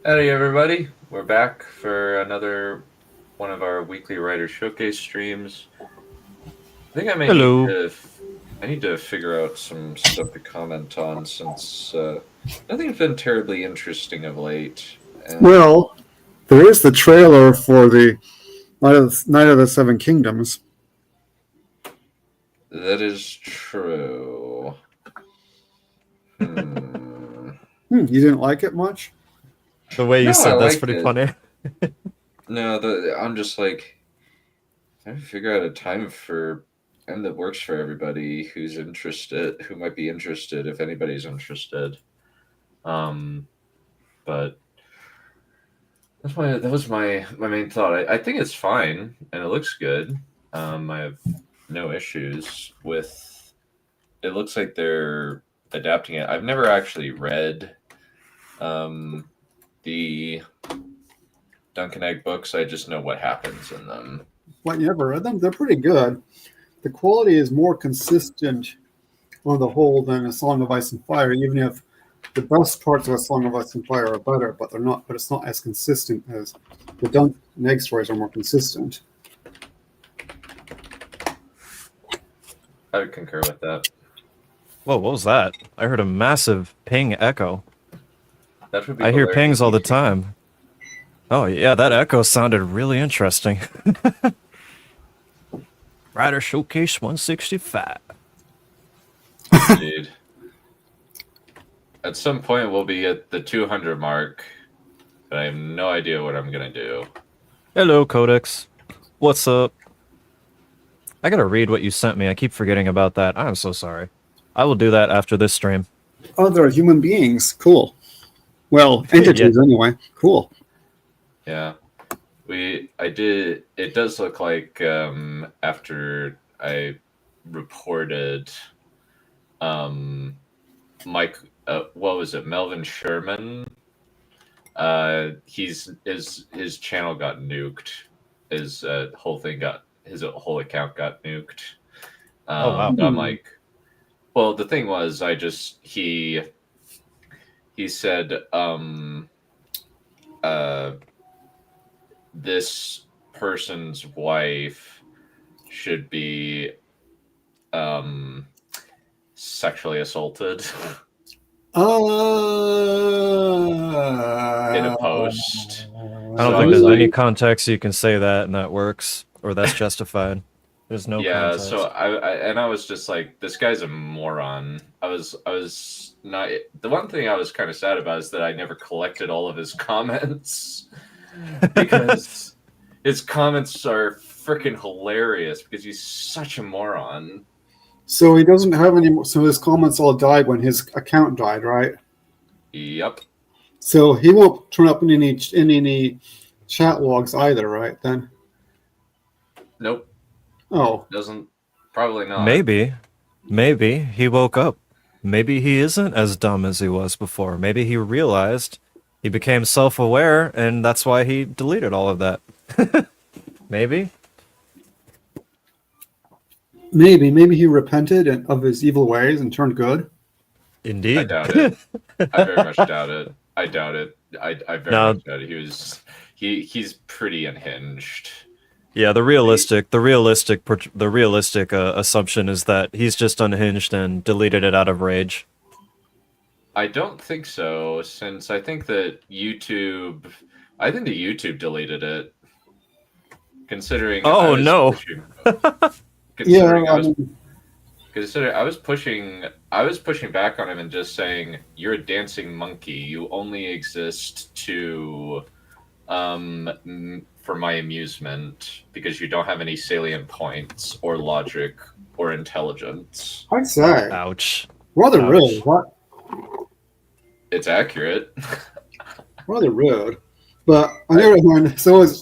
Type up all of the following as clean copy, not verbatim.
Howdy, everybody. We're back for another one of our weekly writer showcase streams. I think I may need Hello. to. I need to figure out some stuff to comment on since nothing's been terribly interesting of late. And Well, there is the trailer for the Night of the Seven Kingdoms. that is true. You didn't like it much? The way you No, I said that's liked pretty it. funny. No, I'm just like trying to figure out a time for and that works for everybody who's interested, who might be interested, if anybody's interested. But that was my main thought. I think it's fine and it looks good. I have no issues with. It looks like they're adapting it. I've never actually read the Duncan Egg books. I just know what happens in them. What, you never read them? They're pretty good. The quality is more consistent on the whole than A Song of Ice and Fire, even if the best parts of A Song of Ice and Fire are better, but they're not. But it's not as consistent as the Duncan Egg stories are more consistent. I would concur with that. Whoa, what was that? I heard a massive ping echo. That would be I hear hilarious. pings all the time. Oh, yeah, that echo sounded really interesting. Rider Showcase 165. Indeed. At some point, we'll be at the 200 mark, but I have no idea what I'm going to do. Hello, Codex. What's up? I gotta read what you sent me. I keep forgetting about that. I'm so sorry. I will do that after this stream. Oh, they're human beings. Cool. Well, entities anyway. Cool. Yeah. It does look like after I reported Mike, what was it, Melvin Sherman? His channel got nuked. His whole account got nuked. Oh, wow. I'm like, well, the thing was, he said, this person's wife should be sexually assaulted in a post. I don't think there's any context you can say that and that works, or that's justified. There's no context. So I was just like, this guy's a moron. I was not. The one thing I was kind of sad about is that I never collected all of his comments because his comments are freaking hilarious because he's such a moron. So he doesn't have any more. So his comments all died when his account died, right? Yep. So he won't turn up in any chat logs either, right? Then. Nope. Oh. Doesn't. Probably not. Maybe he woke up. Maybe he isn't as dumb as he was before. Maybe he realized he became self-aware, and that's why he deleted all of that. Maybe. Maybe he repented of his evil ways and turned good. Indeed. I doubt it. I very much doubt it. I doubt it. I very much doubt it. He's pretty unhinged. Yeah, the realistic assumption is that he's just unhinged and deleted it out of rage. I don't think so, since I think that YouTube deleted it. Considering Oh no. I was pushing back on him and just saying, "You're a dancing monkey. You only exist to for my amusement because you don't have any salient points or logic or intelligence." I'd say. Ouch. Rather Ouch. rude. What? It's accurate. Rather rude. But on the other hand, so is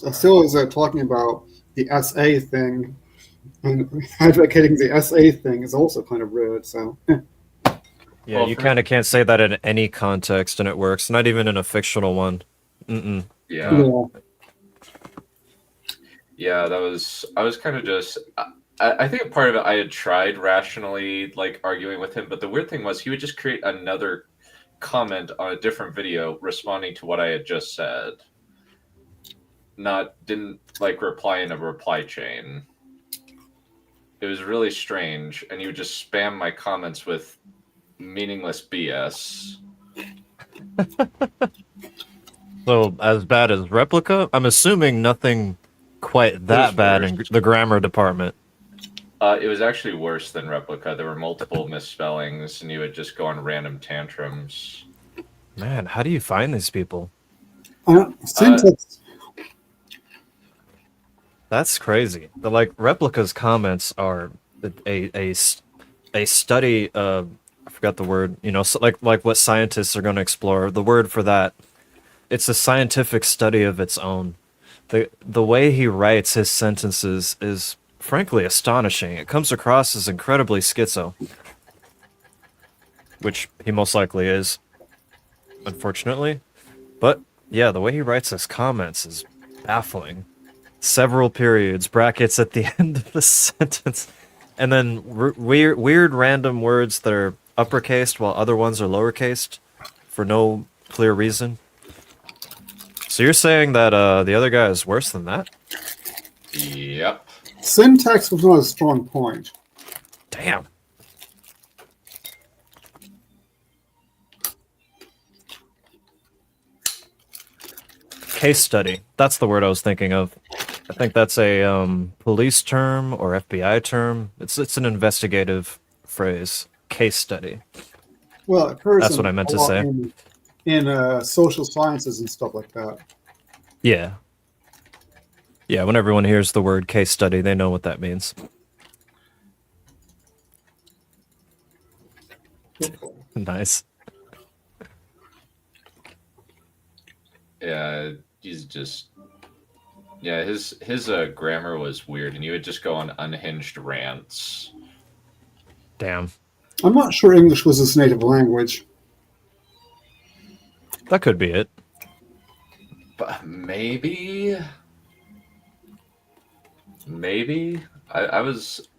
talking about the SA thing, and advocating the SA thing is also kind of rude. So. Yeah, you kind of can't say that in any context and it works. Not even in a fictional one. Mm-mm. Yeah. Yeah, I was kind of just. I think part of it I had tried rationally, like arguing with him, but the weird thing was he would just create another comment on a different video responding to what I had just said. Didn't like reply in a reply chain. It was really strange, and he would just spam my comments with meaningless BS. So as bad as Replica? I'm assuming nothing quite that bad in the grammar department. It was actually worse than Replica. There were multiple misspellings, and he would just go on random tantrums. Man, how do you find these people? Syntax. That's crazy. The like Replica's comments are a study. I forgot the word. You know, so like what scientists are going to explore. The word for that. It's a scientific study of its own. The way he writes his sentences is frankly astonishing. It comes across as incredibly schizo, which he most likely is, unfortunately. But yeah, the way he writes his comments is baffling. Several periods, brackets at the end of the sentence, and then weird random words that are uppercased while other ones are lowercased for no clear reason. So you're saying that the other guy is worse than that? Yep. Syntax was not a strong point. Damn. Case study. That's the word I was thinking of. I think that's a police term or FBI term. It's an investigative phrase. Case study. Well, it occurs That's what I meant to say. In social sciences and stuff like that. Yeah. Yeah, when everyone hears the word case study, they know what that means. Nice. Yeah, he's just... Yeah, his grammar was weird, and he would just go on unhinged rants. Damn. I'm not sure English was his native language. That could be it. But maybe... Maybe? I was...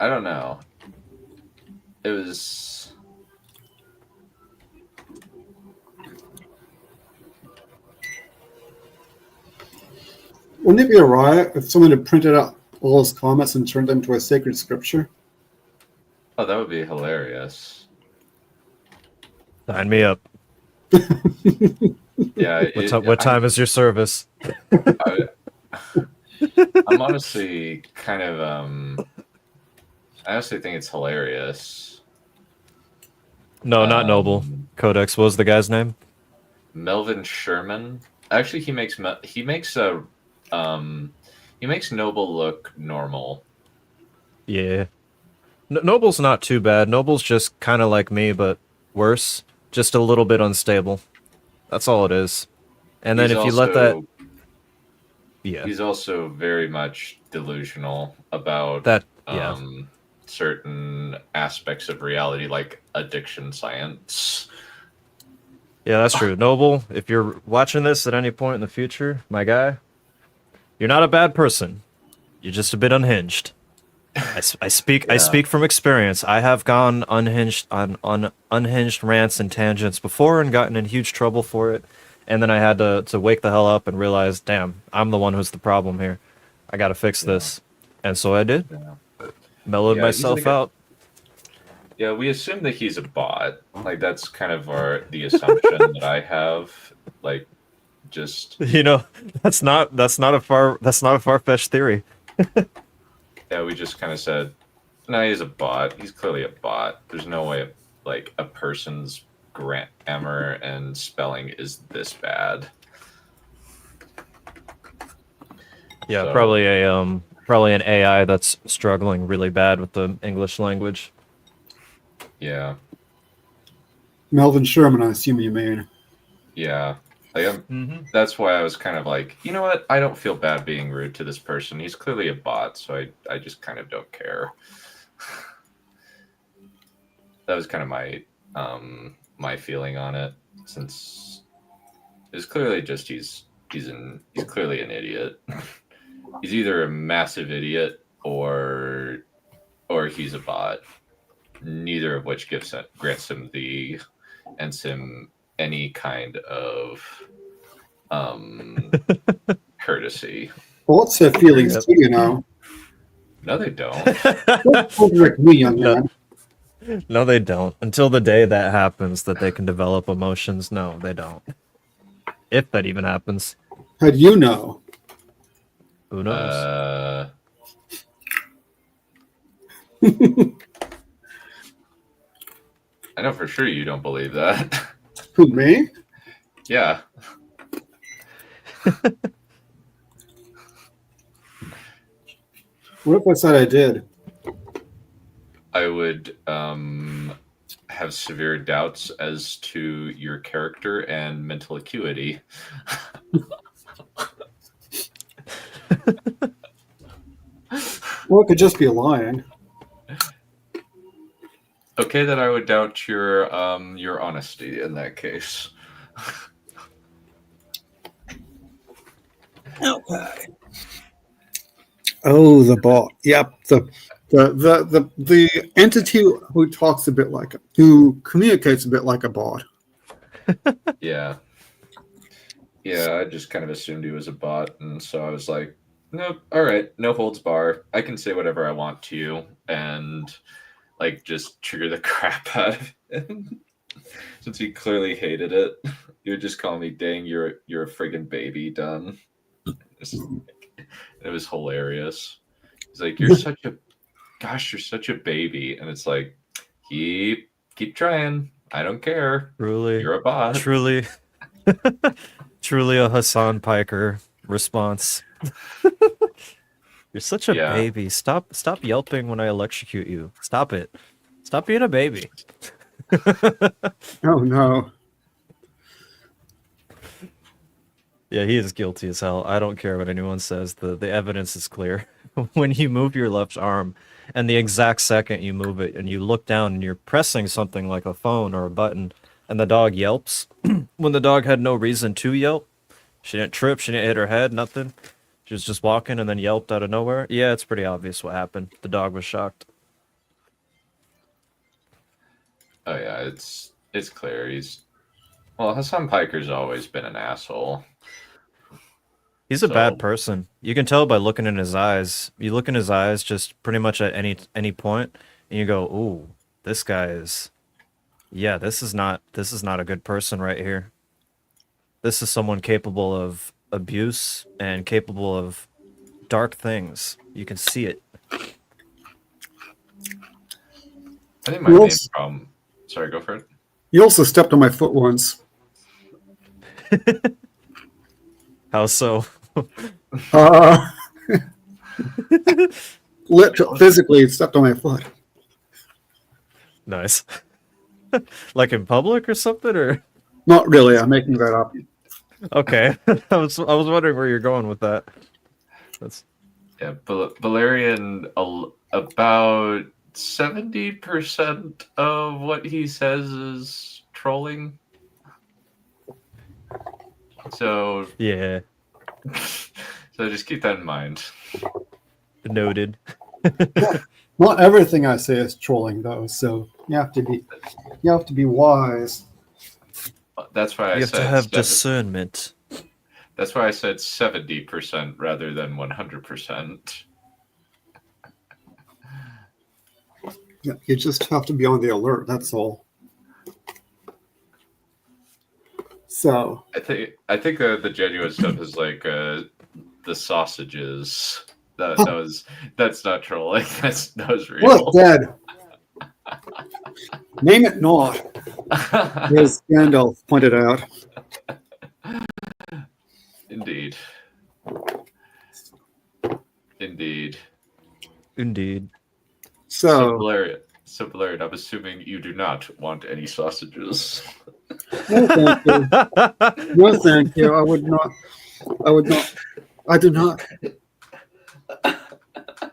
I don't know. It was... Wouldn't it be a riot if someone had printed out all his comments and turned them into a sacred scripture? Oh, that would be hilarious. Sign me up. Yeah. What time is your service? I'm honestly kind of... I honestly think it's hilarious. No, not Noble. Codex, what was the guy's name? Melvin Sherman. Actually, he makes Noble look normal. Yeah. Noble's not too bad. Noble's just kind of like me, but worse. Just a little bit unstable. That's all it is. And then if you let that... Yeah. He's also very much delusional about that. Yeah. Certain aspects of reality, like addiction science. Yeah, that's true. Noble, if you're watching this at any point in the future, my guy, you're not a bad person. You're just a bit unhinged. I speak from experience. I have gone unhinged on unhinged rants and tangents before and gotten in huge trouble for it. And then I had to wake the hell up and realize, damn, I'm the one who's the problem here. I got to fix this. And so I did. Yeah. Mellowed myself out. Yeah, we assume that he's a bot. Like, that's kind of the assumption that I have. Like, just... You know, that's not a far-fetched theory. Yeah, we just kind of said, no, he's a bot. He's clearly a bot. There's no way, like, a person's grammar and spelling is this bad. Yeah, So, probably an AI that's struggling really bad with the English language. yeah. Melvin Sherman, I assume you mean. Yeah. Like, that's why I was kind of like, you know what? I don't feel bad being rude to this person. He's clearly a bot, so I just kind of don't care. That was kind of my my feeling on it, since it's clearly just he's clearly an idiot. He's either a massive idiot or he's a bot. neither of which grants him any kind of courtesy. Thoughts have feelings too, you know. No, they don't. Don't contradict me, young No. man. No, they don't. Until the day that happens that they can develop emotions, no, they don't. If that even happens. How do you know? Who knows? I know for sure you don't believe that. Who, me? Yeah. What if I said I did? I would have severe doubts as to your character and mental acuity. Well, it could just be lying. Okay, then I would doubt your honesty in that case. Okay. Oh, the bot. Yep. The entity who talks a bit who communicates a bit like a bot. Yeah. Yeah, I just kind of assumed he was a bot, and so I was like, nope, all right, no holds bar. I can say whatever I want to you, and like just trigger the crap out of him. Since he clearly hated it, he would just call me, "Dang, you're a friggin' baby, done." It was hilarious. He's like, you're such a baby, and it's like, keep trying. I don't care. Truly, You're a bot. truly, truly a Hassan Piker response. You're such a baby. Stop yelping when I electrocute you. Stop it. Stop being a baby. Oh no. Yeah, he is guilty as hell. I don't care what anyone says. The evidence is clear. When you move your left arm, and the exact second you move it, and you look down and you're pressing something like a phone or a button, and the dog yelps, when the dog had no reason to yelp, she didn't trip, she didn't hit her head, nothing. She was just walking and then yelped out of nowhere. Yeah, it's pretty obvious what happened. The dog was shocked. Oh yeah, it's clear. Hassan Piker's always been an asshole. He's a bad person. You can tell by looking in his eyes. You look in his eyes just pretty much at any point, and you go, "Ooh, this guy is, yeah, this is not a good person right here. This is someone capable of abuse and capable of dark things. You can see it." I think my main problem. Sorry, go for it. You also stepped on my foot once. How so? Physically stepped on my foot. Nice. Like in public or something, or? Not really. I'm making that up. Okay. I was wondering where you're going with that. Yeah, Valerian, about 70% of what he says is trolling. So yeah. So just keep that in mind. Noted. Not everything I say is trolling, though. So you have to be wise. That's why you have to have discernment. That's why I said 70% rather than 100%. Yeah, you just have to be on the alert. That's all. So I think the genuine stuff is like the sausages. That's not trolling. That was real. Look, Dad. Name it not. As Gandalf pointed out. Indeed. So Valerian, I'm assuming you do not want any sausages. No, thank you. No, thank you. I would not. I do not.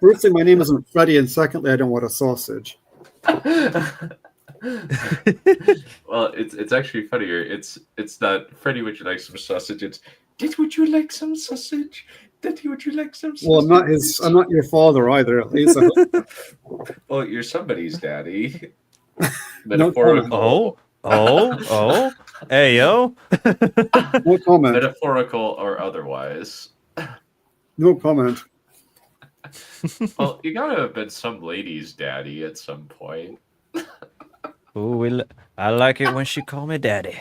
Firstly, my name isn't Freddy, and secondly, I don't want a sausage. Well, it's actually funnier. It's not Freddy, would you like some sausage? It's Did would you like some sausage? Daddy, would you like some sausage? Well, I'm not your father either, at least. Well, you're somebody's daddy. Metaphorical, Oh. Hey, yo. No comment. metaphorical or otherwise. No comment. Well, you gotta have been some lady's daddy at some point. Ooh, I like it when she call me daddy.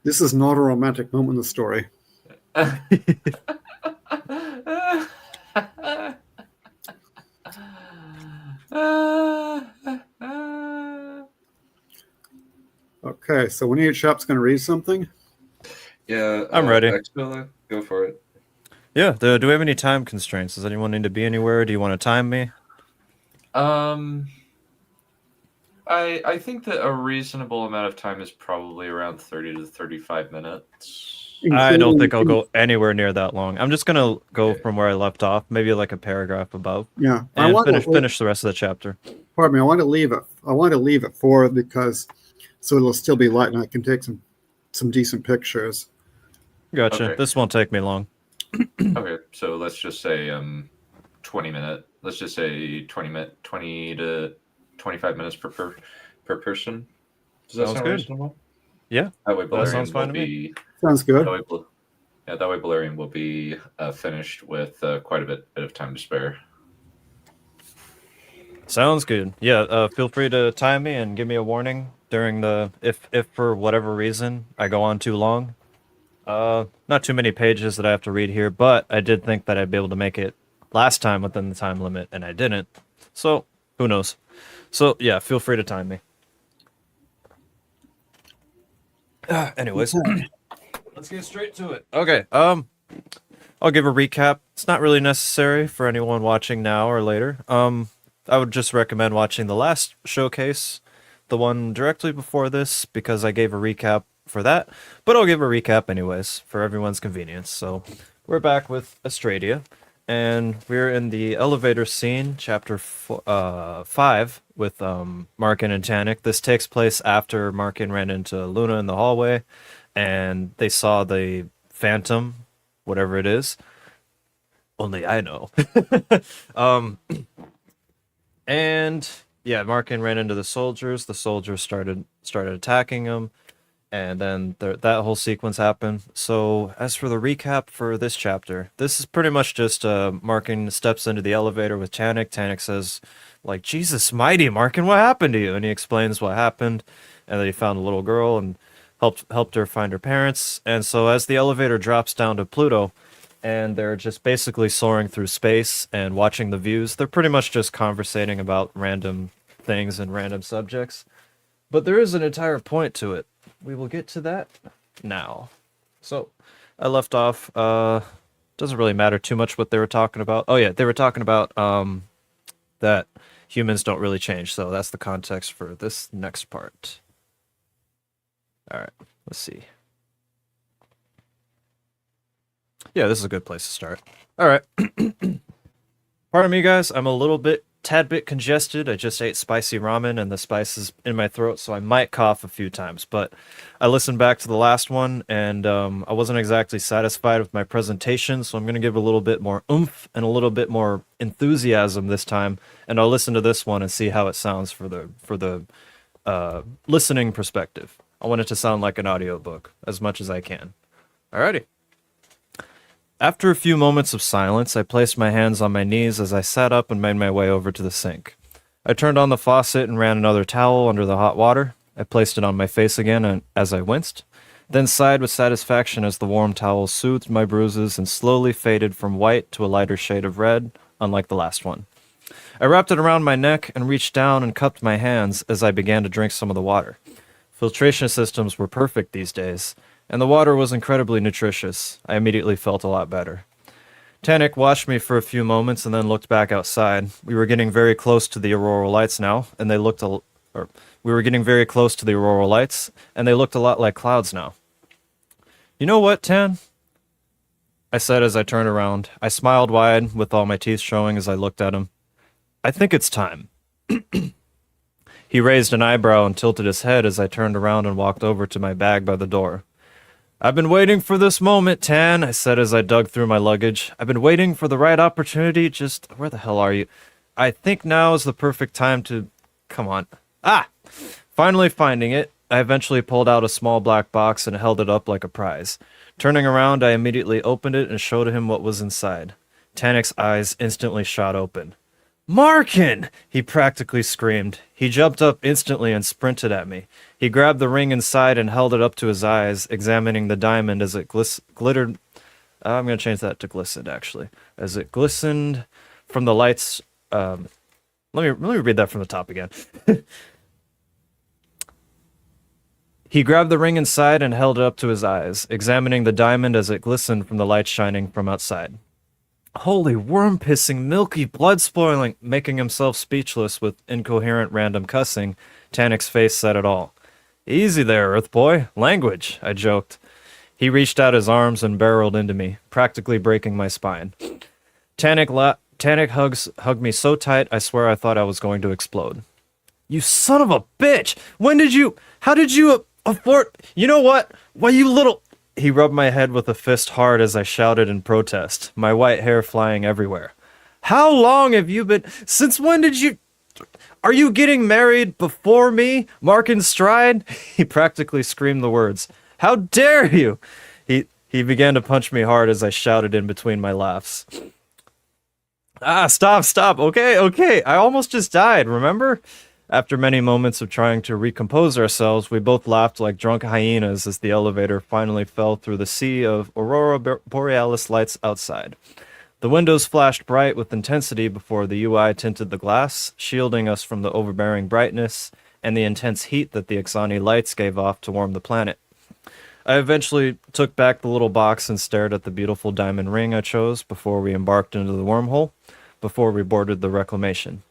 This is not a romantic moment in the story. Okay, so when each chap's going to read something. Yeah, I'm ready. X-Miller, go for it. Yeah, do we have any time constraints? Does anyone need to be anywhere? Do you want to time me? I think that a reasonable amount of time is probably around 30 to 35 minutes. I don't think I'll go anywhere near that long. I'm just gonna go from where I left off, maybe like a paragraph above. Yeah, and finish the rest of the chapter. Pardon me. I want to leave it. I want to leave it for because so it'll still be light and I can take some decent pictures. Gotcha. Okay. This won't take me long. Okay, so let's just say 20-minute. Let's just say 20 to 25 minutes per person. Does that Sounds sound good. reasonable? Yeah, That way, that sounds Balerion fine will to me. be. Sounds good. That way, Balerion will be finished with quite a bit of time to spare. Sounds good. Yeah, feel free to time me and give me a warning during the if for whatever reason I go on too long. Not too many pages that I have to read here, but I did think that I'd be able to make it last time within the time limit, and I didn't. So who knows? So yeah, feel free to time me. Anyways, let's get straight to it. Okay. I'll give a recap. It's not really necessary for anyone watching now or later. I would just recommend watching the last showcase, the one directly before this, because I gave a recap for that. But I'll give a recap anyways, for everyone's convenience. So, we're back with Astradia, and we're in the elevator scene, chapter 5, with Markin and Tannic. This takes place after Markin ran into Luna in the hallway, and they saw the phantom, whatever it is. Only I know. And yeah, Markin ran into the soldiers. The soldiers started attacking him, and then that whole sequence happened. So as for the recap for this chapter, this is pretty much just Markin steps into the elevator with Tannic. Tannic says, like, "Jesus mighty, Markin, what happened to you?" And he explains what happened, and that he found a little girl and helped her find her parents. And so as the elevator drops down to Pluto, and they're just basically soaring through space and watching the views. They're pretty much just conversating about random things and random subjects. But there is an entire point to it. We will get to that now. So, I left off, doesn't really matter too much what they were talking about. Oh yeah, they were talking about that humans don't really change, so that's the context for this next part. Alright, let's see. Yeah, this is a good place to start. All right. Pardon me, guys. I'm a tad bit congested. I just ate spicy ramen and the spice is in my throat, so I might cough a few times. But I listened back to the last one, and I wasn't exactly satisfied with my presentation, so I'm going to give a little bit more oomph and a little bit more enthusiasm this time. And I'll listen to this one and see how it sounds for the listening perspective. I want it to sound like an audiobook as much as I can. Alrighty. After a few moments of silence, I placed my hands on my knees as I sat up and made my way over to the sink. I turned on the faucet and ran another towel under the hot water. I placed it on my face again as I winced, then sighed with satisfaction as the warm towel soothed my bruises and slowly faded from white to a lighter shade of red, unlike the last one. I wrapped it around my neck and reached down and cupped my hands as I began to drink some of the water. Filtration systems were perfect these days, and the water was incredibly nutritious. I immediately felt a lot better. Tannic watched me for a few moments and then looked back outside. We were getting very close to the auroral lights now, and they looked a lot like clouds now. "You know what, Tan?" I said as I turned around. I smiled wide, with all my teeth showing as I looked at him. "I think it's time." He raised an eyebrow and tilted his head as I turned around and walked over to my bag by the door. "I've been waiting for this moment, Tan," I said as I dug through my luggage. "I've been waiting for the right opportunity. Where the hell are you?" I think now is the perfect time to... Come on. Ah! Finally finding it, I eventually pulled out a small black box and held it up like a prize. Turning around, I immediately opened it and showed him what was inside. Tanik's eyes instantly shot open. Markin! He practically screamed. He jumped up instantly and sprinted at me. He grabbed the ring inside and held it up to his eyes, examining the diamond as it glittered... I'm going to change that to glistened, actually. As it glistened from the lights... let me read that from the top again. He grabbed the ring inside and held it up to his eyes, examining the diamond as it glistened from the light shining from outside. Holy worm-pissing, milky, blood-spoiling, making himself speechless with incoherent random cussing, Tanik's face said it all. Easy there, Earth Boy. Language, I joked. He reached out his arms and barreled into me, practically breaking my spine. Tanik hugged me so tight, I swear I thought I was going to explode. You son of a bitch! How did you afford... You know what? Why, you little... He rubbed my head with a fist hard as I shouted in protest, my white hair flying everywhere. How long have you been... Since when did you... Are you getting married before me, Mark in Stride? He practically screamed the words. How dare you? He began to punch me hard as I shouted in between my laughs. Stop. Okay. I almost just died, remember? After many moments of trying to recompose ourselves, we both laughed like drunk hyenas as the elevator finally fell through the sea of Aurora Borealis lights outside. The windows flashed bright with intensity before the UI tinted the glass, shielding us from the overbearing brightness and the intense heat that the Ixani lights gave off to warm the planet. I eventually took back the little box and stared at the beautiful diamond ring I chose before we embarked into the wormhole, before we boarded the reclamation.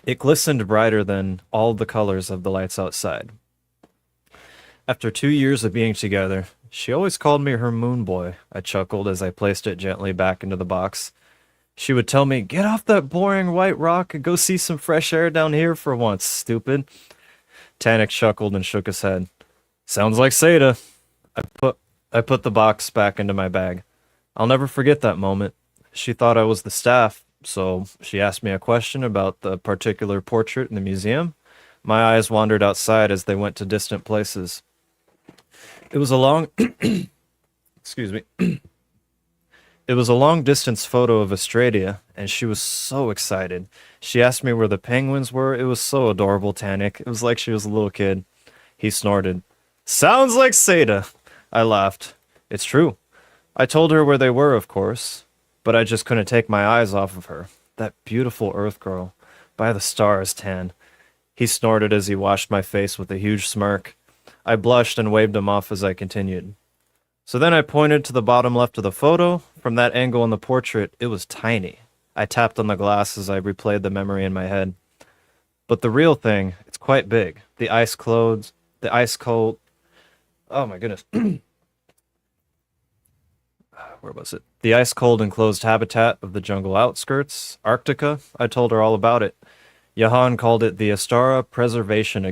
It glistened brighter than all the colors of the lights outside. After 2 years of being together, she always called me her moon boy, I chuckled as I placed it gently back into the box. She would tell me, get off that boring white rock and go see some fresh air down here for once, stupid. Tanik chuckled and shook his head. Sounds like Seda. I put the box back into my bag. I'll never forget that moment. She thought I was the staff, so she asked me a question about the particular portrait in the museum. My eyes wandered outside as they went to distant places. It was a long... Excuse me. It was a long-distance photo of Australia, and she was so excited. She asked me where the penguins were. It was so adorable, Tanik. It was like she was a little kid. He snorted. Sounds like Seda. I laughed. It's true. I told her where they were, of course, but I just couldn't take my eyes off of her. That beautiful Earth girl. By the stars, Tan. He snorted as he washed my face with a huge smirk. I blushed and waved him off as I continued. So then I pointed to the bottom left of the photo. From that angle in the portrait, it was tiny. I tapped on the glass as I replayed the memory in my head. But the real thing, it's quite big. The ice cold... Oh my goodness. Where was it? The ice-cold enclosed habitat of the jungle outskirts, Arctica. I told her all about it. Jahan called it the Astara Preservation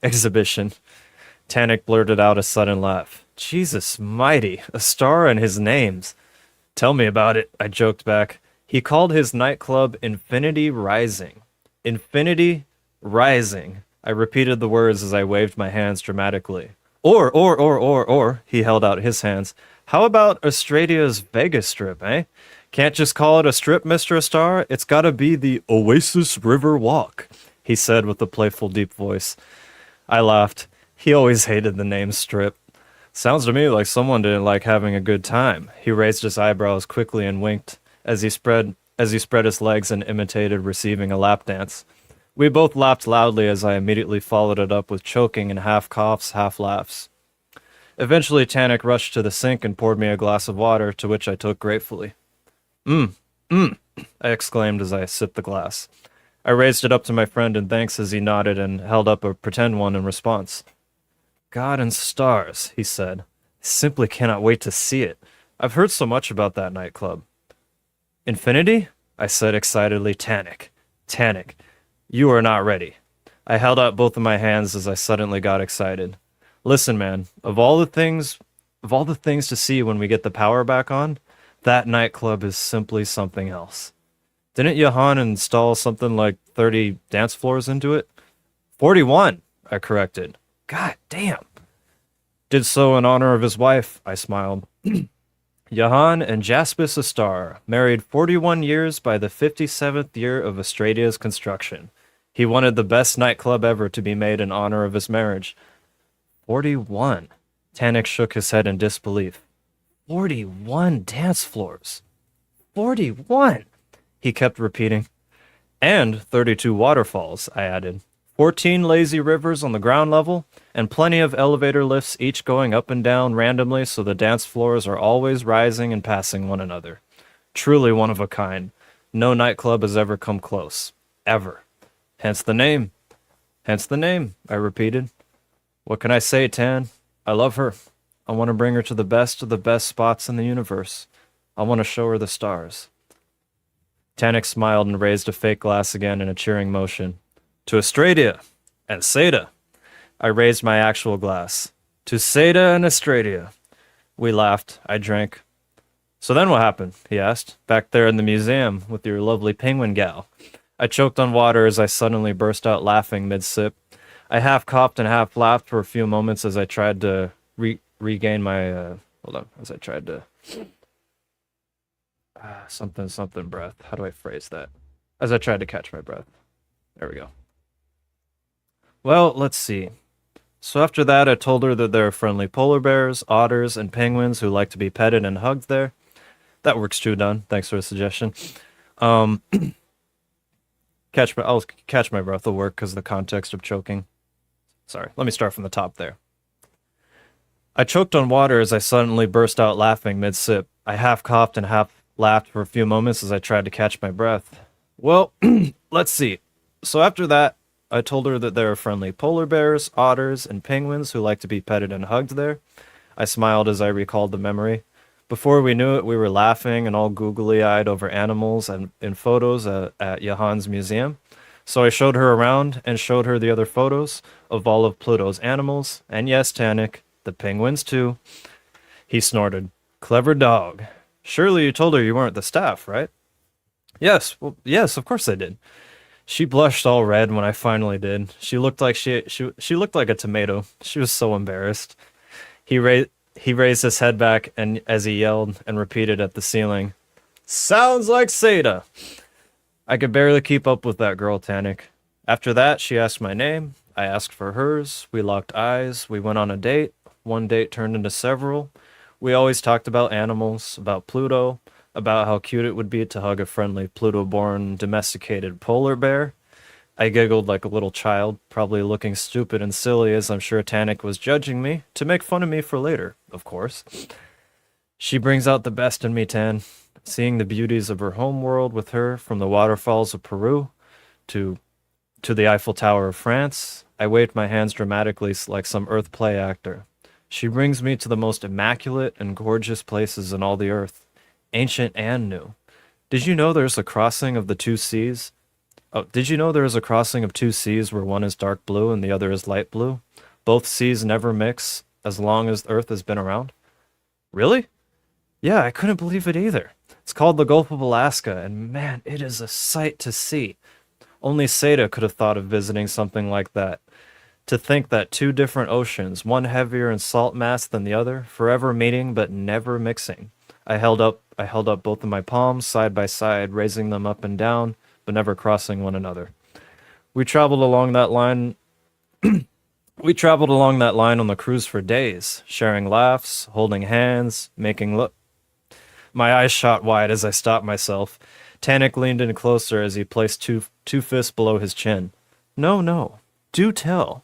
Exhibition. Tanik blurted out a sudden laugh. Jesus mighty, Astara and his names. Tell me about it, I joked back. He called his nightclub Infinity Rising. Infinity Rising. I repeated the words as I waved my hands dramatically. Or, he held out his hands. How about Australia's Vegas Strip, eh? Can't just call it a strip, Mr. Astar. It's gotta be the Oasis River Walk, he said with a playful, deep voice. I laughed. He always hated the name Strip. Sounds to me like someone didn't like having a good time. He raised his eyebrows quickly and winked as he spread his legs and imitated receiving a lap dance. We both laughed loudly as I immediately followed it up with choking and half coughs, half laughs. Eventually, Tanik rushed to the sink and poured me a glass of water, to which I took gratefully. I exclaimed as I sipped the glass. I raised it up to my friend in thanks as he nodded and held up a pretend one in response. God and stars, he said. I simply cannot wait to see it. I've heard so much about that nightclub. Infinity? I said excitedly. Tanik, you are not ready. I held out both of my hands as I suddenly got excited. Listen, man, of all the things to see when we get the power back on, that nightclub is simply something else. Didn't Johan install something like 30 dance floors into it? 41, I corrected. God damn. Did so in honor of his wife, I smiled. Johan and Jaspis Astar, married 41 years by the 57th year of Australia's construction. He wanted the best nightclub ever to be made in honor of his marriage. 41. Tannic shook his head in disbelief. 41 dance floors. 41. He kept repeating. And 32 waterfalls, I added. 14 lazy rivers on the ground level, and plenty of elevator lifts, each going up and down randomly so the dance floors are always rising and passing one another. Truly one of a kind. No nightclub has ever come close. Ever. Hence the name. Hence the name, I repeated. What can I say, Tan? I love her. I want to bring her to the best of the best spots in the universe. I want to show her the stars. Tannic smiled and raised a fake glass again in a cheering motion. To Australia and Seda. I raised my actual glass. To Seda and Australia. We laughed. I drank. So then what happened? He asked. Back there in the museum with your lovely penguin gal. I choked on water as I suddenly burst out laughing mid-sip. I half coughed and half laughed for a few moments as I tried to regain my... hold on. As I tried to... something breath. How do I phrase that? As I tried to catch my breath. There we go. Well, let's see. So after that, I told her that there are friendly polar bears, otters, and penguins who like to be petted and hugged there. That works too, Don. Thanks for the suggestion. I'll catch my breath will work because of the context of choking. Sorry, let me start from the top there. I choked on water as I suddenly burst out laughing mid-sip. I half coughed and half laughed for a few moments as I tried to catch my breath. Well, let's see. So after that, I told her that there are friendly polar bears, otters, and penguins who like to be petted and hugged there. I smiled as I recalled the memory. Before we knew it, we were laughing and all googly-eyed over animals and in photos at Johan's museum. So I showed her around and showed her the other photos of all of Pluto's animals. And yes, Tannic, the penguins too. He snorted. Clever dog. Surely you told her you weren't the staff, right? Yes, well, yes, of course I did. She blushed all red when I finally did. She looked like she looked like a tomato. She was so embarrassed. He raised his head back and as he yelled and repeated at the ceiling, "Sounds like Seda." I could barely keep up with that girl, Tannic. After that, she asked my name. I asked for hers. We locked eyes. We went on a date. One date turned into several. We always talked about animals, about Pluto, about how cute it would be to hug a friendly Pluto-born domesticated polar bear. I giggled like a little child, probably looking stupid and silly as I'm sure Tannic was judging me, to make fun of me for later, of course. She brings out the best in me, Tan. Seeing the beauties of her home world with her, from the waterfalls of Peru to the Eiffel Tower of France, I waved my hands dramatically like some Earth play actor. She brings me to the most immaculate and gorgeous places in all the Earth, ancient and new. Did you know there's a crossing of the two seas? Oh, did you know there is a crossing of two seas where one is dark blue and the other is light blue? Both seas never mix as long as Earth has been around. Really? Yeah, I couldn't believe it either. It's called the Gulf of Alaska, and man, it is a sight to see. Only Seda could have thought of visiting something like that. To think that two different oceans, one heavier in salt mass than the other, forever meeting but never mixing. I held up both of my palms side by side, raising them up and down, but never crossing one another. We traveled along that line on the cruise for days, sharing laughs, holding hands, making love. My eyes shot wide as I stopped myself. Tannic leaned in closer as he placed two fists below his chin. No, do tell.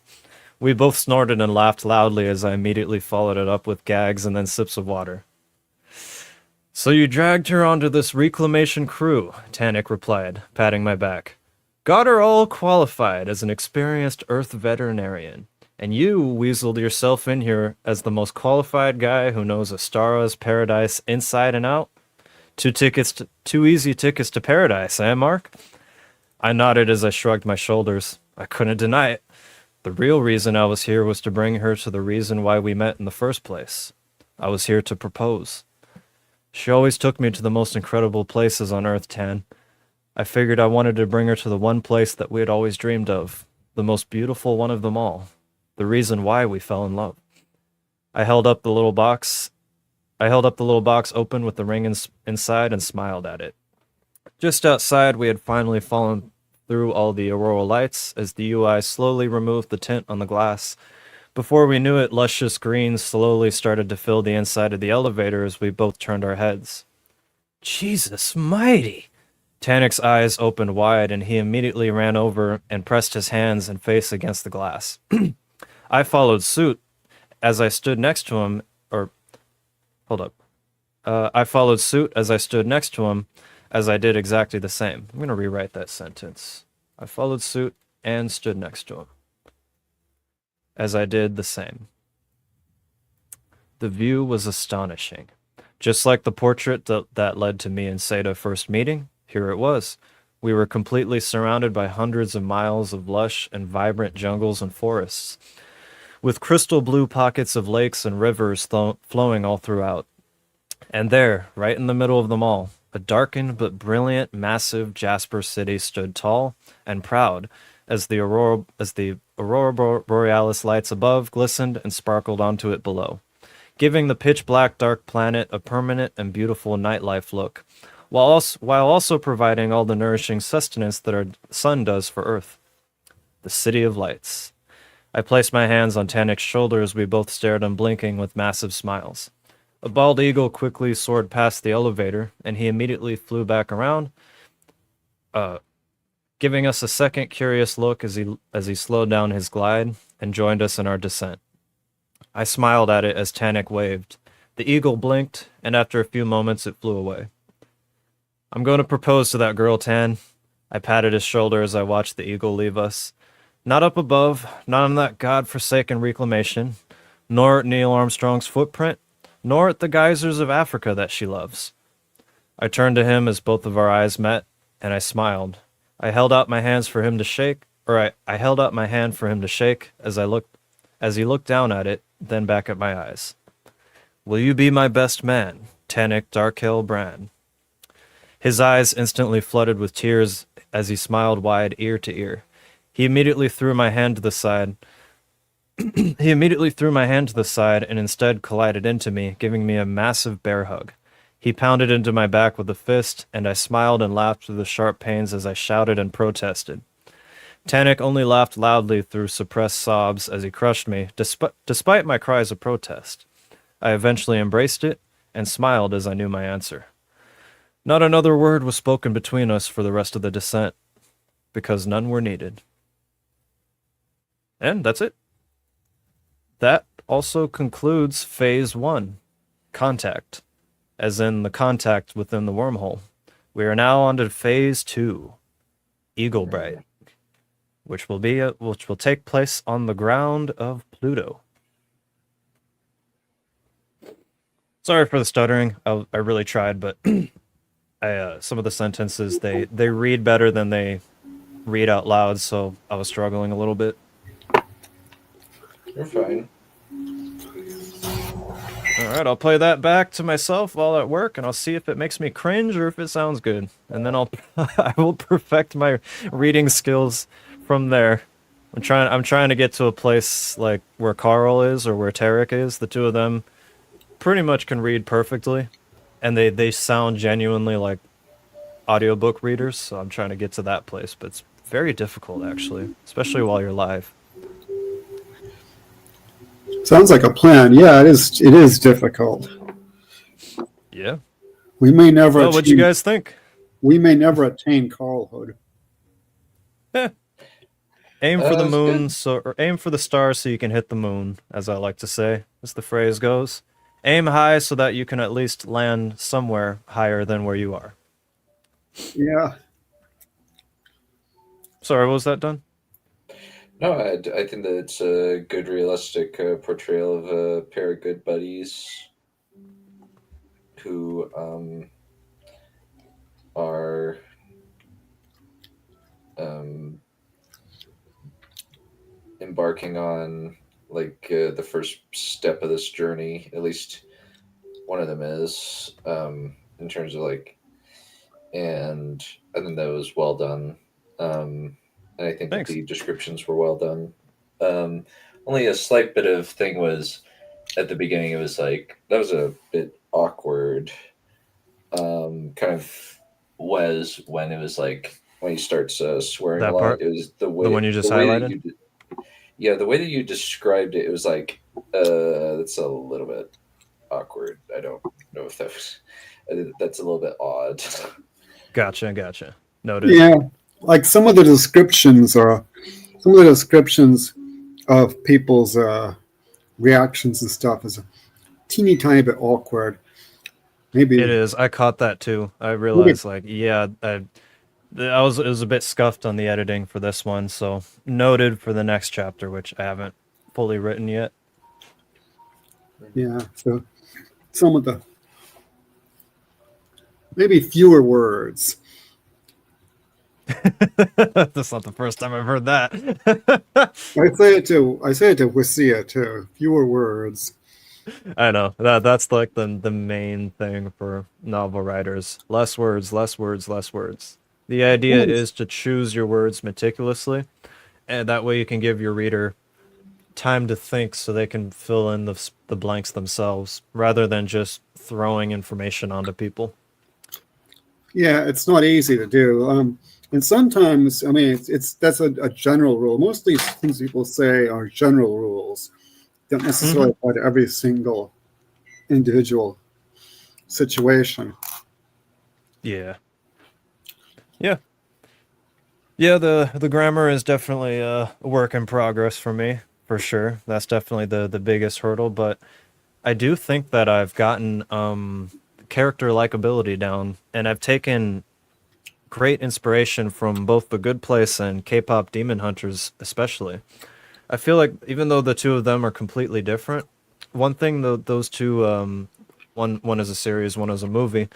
We both snorted and laughed loudly as I immediately followed it up with gags and then sips of water. So you dragged her onto this reclamation crew, Tannic replied, patting my back. Got her all qualified as an experienced Earth veterinarian. And you weaseled yourself in here as the most qualified guy who knows Astara's paradise inside and out? Two easy tickets to paradise, eh, Mark? I nodded as I shrugged my shoulders. I couldn't deny it. The real reason I was here was to bring her to the reason why we met in the first place. I was here to propose. She always took me to the most incredible places on Earth, Tan. I figured I wanted to bring her to the one place that we had always dreamed of, the most beautiful one of them all, the reason why we fell in love. I held up the little box. I held up the little box open with the ring inside and smiled at it. Just outside, we had finally fallen through all the auroral lights as the UI slowly removed the tint on the glass. Before we knew it, luscious green slowly started to fill the inside of the elevator as we both turned our heads. Jesus mighty! Tanik's eyes opened wide, and he immediately ran over and pressed his hands and face against the glass. I followed suit as I stood next to him, hold up. I followed suit as I stood next to him, as I did exactly the same. I'm going to rewrite that sentence. I followed suit and stood next to him, as I did the same. The view was astonishing. Just like the portrait that led to me and Seda first meeting, here it was. We were completely surrounded by hundreds of miles of lush and vibrant jungles and forests, with crystal blue pockets of lakes and rivers flowing all throughout. And there, right in the middle of them all, a darkened but brilliant, massive Jasper city stood tall and proud as the aurora borealis lights above glistened and sparkled onto it below, giving the pitch-black dark planet a permanent and beautiful nightlife look, while also providing all the nourishing sustenance that our sun does for Earth. The City of Lights. I placed my hands on Tanik's shoulder as we both stared unblinking with massive smiles. A bald eagle quickly soared past the elevator, and he immediately flew back around, giving us a second curious look as he slowed down his glide and joined us in our descent. I smiled at it as Tanik waved. The eagle blinked, and after a few moments it flew away. I'm going to propose to that girl, Tan. I patted his shoulder as I watched the eagle leave us. Not up above, not on that god-forsaken reclamation, nor at Neil Armstrong's footprint, nor at the geysers of Africa that she loves. I turned to him as both of our eyes met, and I smiled. I held out my hands for him to shake, I held out my hand for him to shake as he looked down at it, then back at my eyes. Will you be my best man, Tanik Darkhill Bran? His eyes instantly flooded with tears as he smiled wide ear to ear. He immediately threw my hand to the side. And instead collided into me, giving me a massive bear hug. He pounded into my back with a fist, and I smiled and laughed through the sharp pains as I shouted and protested. Tanik only laughed loudly through suppressed sobs as he crushed me, despite my cries of protest. I eventually embraced it and smiled as I knew my answer. Not another word was spoken between us for the rest of the descent, because none were needed. And that's it. That also concludes Phase 1, Contact, as in the contact within the wormhole. We are now on to Phase 2, Eagle Bright, which will take place on the ground of Pluto. Sorry for the stuttering. I really tried, but some of the sentences they read better than they read out loud, so I was struggling a little bit. You're fine. All right, I'll play that back to myself while at work, and I'll see if it makes me cringe or if it sounds good. And then I will perfect my reading skills from there. I'm trying to get to a place like where Carl is or where Tarek is. The two of them pretty much can read perfectly, and they sound genuinely like audiobook readers. So I'm trying to get to that place, but it's very difficult actually, especially while you're live. Sounds like a plan. Yeah, it is difficult. Yeah. We may never. Well, what'd you guys think? We may never attain Carlhood. Aim for the moon, good. or aim for the stars so you can hit the moon, as I like to say, as the phrase goes. Aim high so that you can at least land somewhere higher than where you are. Yeah. Sorry, what was that done? No, I think that it's a good, realistic portrayal of a pair of good buddies who are embarking on the first step of this journey. At least one of them is, in terms of and I think that was well done. And I think that Thanks. the descriptions were well done. Only a slight bit of thing was at the beginning. It was like that was a bit awkward. Kind of was when it was like when he starts swearing a That lot. part, It was the one you just the way that highlighted. you yeah, the way that you described it. It was like that's a little bit awkward. I don't know if that was that's a little bit odd. Gotcha. Noted. Yeah, like some of the descriptions of people's reactions and stuff is a teeny tiny bit awkward. It Maybe is. I caught that too. I maybe realized, like, yeah, it was a bit scuffed on the editing for this one, so noted for the next chapter, which I haven't fully written yet. yeah. So some of the maybe fewer words. That's not the first time I've heard that. I say it to Wissia too. Fewer words. I know that's like the main thing for novel writers. Less words, less words, less words. The idea Yes. is to choose your words meticulously, and that way you can give your reader time to think so they can fill in the blanks themselves rather than just throwing information onto people. Yeah, it's not easy to do. And sometimes, I mean, it's that's a general rule. Most of these things people say are general rules. Don't necessarily Hmm. apply to every single individual situation. Yeah. Yeah. Yeah, the grammar is definitely a work in progress for me, for sure. That's definitely the biggest hurdle, but I do think that I've gotten character likability down, and I've taken great inspiration from both The Good Place and K-pop Demon Hunters, especially. I feel like even though the two of them are completely different, one thing those two, one is a series, one is a movie,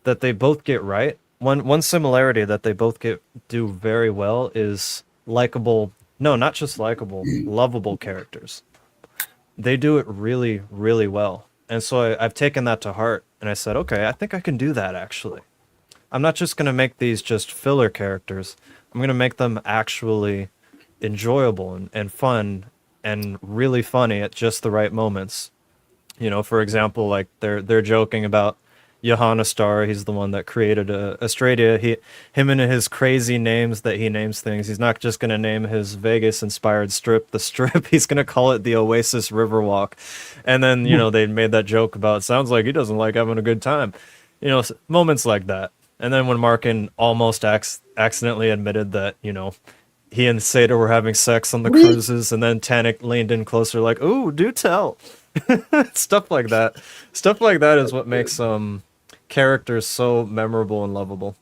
that they both get right. One similarity that they both get do very well is likable. No, not just likable, lovable characters. They do it really, really well. And so I've taken that to heart, and I said, okay, I think I can do that actually. I'm not just gonna make these just filler characters. I'm gonna make them actually enjoyable and fun and really funny at just the right moments. You know, for example, like they're joking about Johanna Star. He's the one that created Australia. Him and his crazy names that he names things. He's not just gonna name his Vegas-inspired strip the Strip. He's gonna call it the Oasis Riverwalk. And then they made that joke about sounds like he doesn't like having a good time. Moments like that. And then when Markin almost accidentally admitted that he and Seda were having sex on the cruises, and then Tannic leaned in closer, like, "Ooh, do tell." Stuff like that. Stuff like that is what makes characters so memorable and lovable.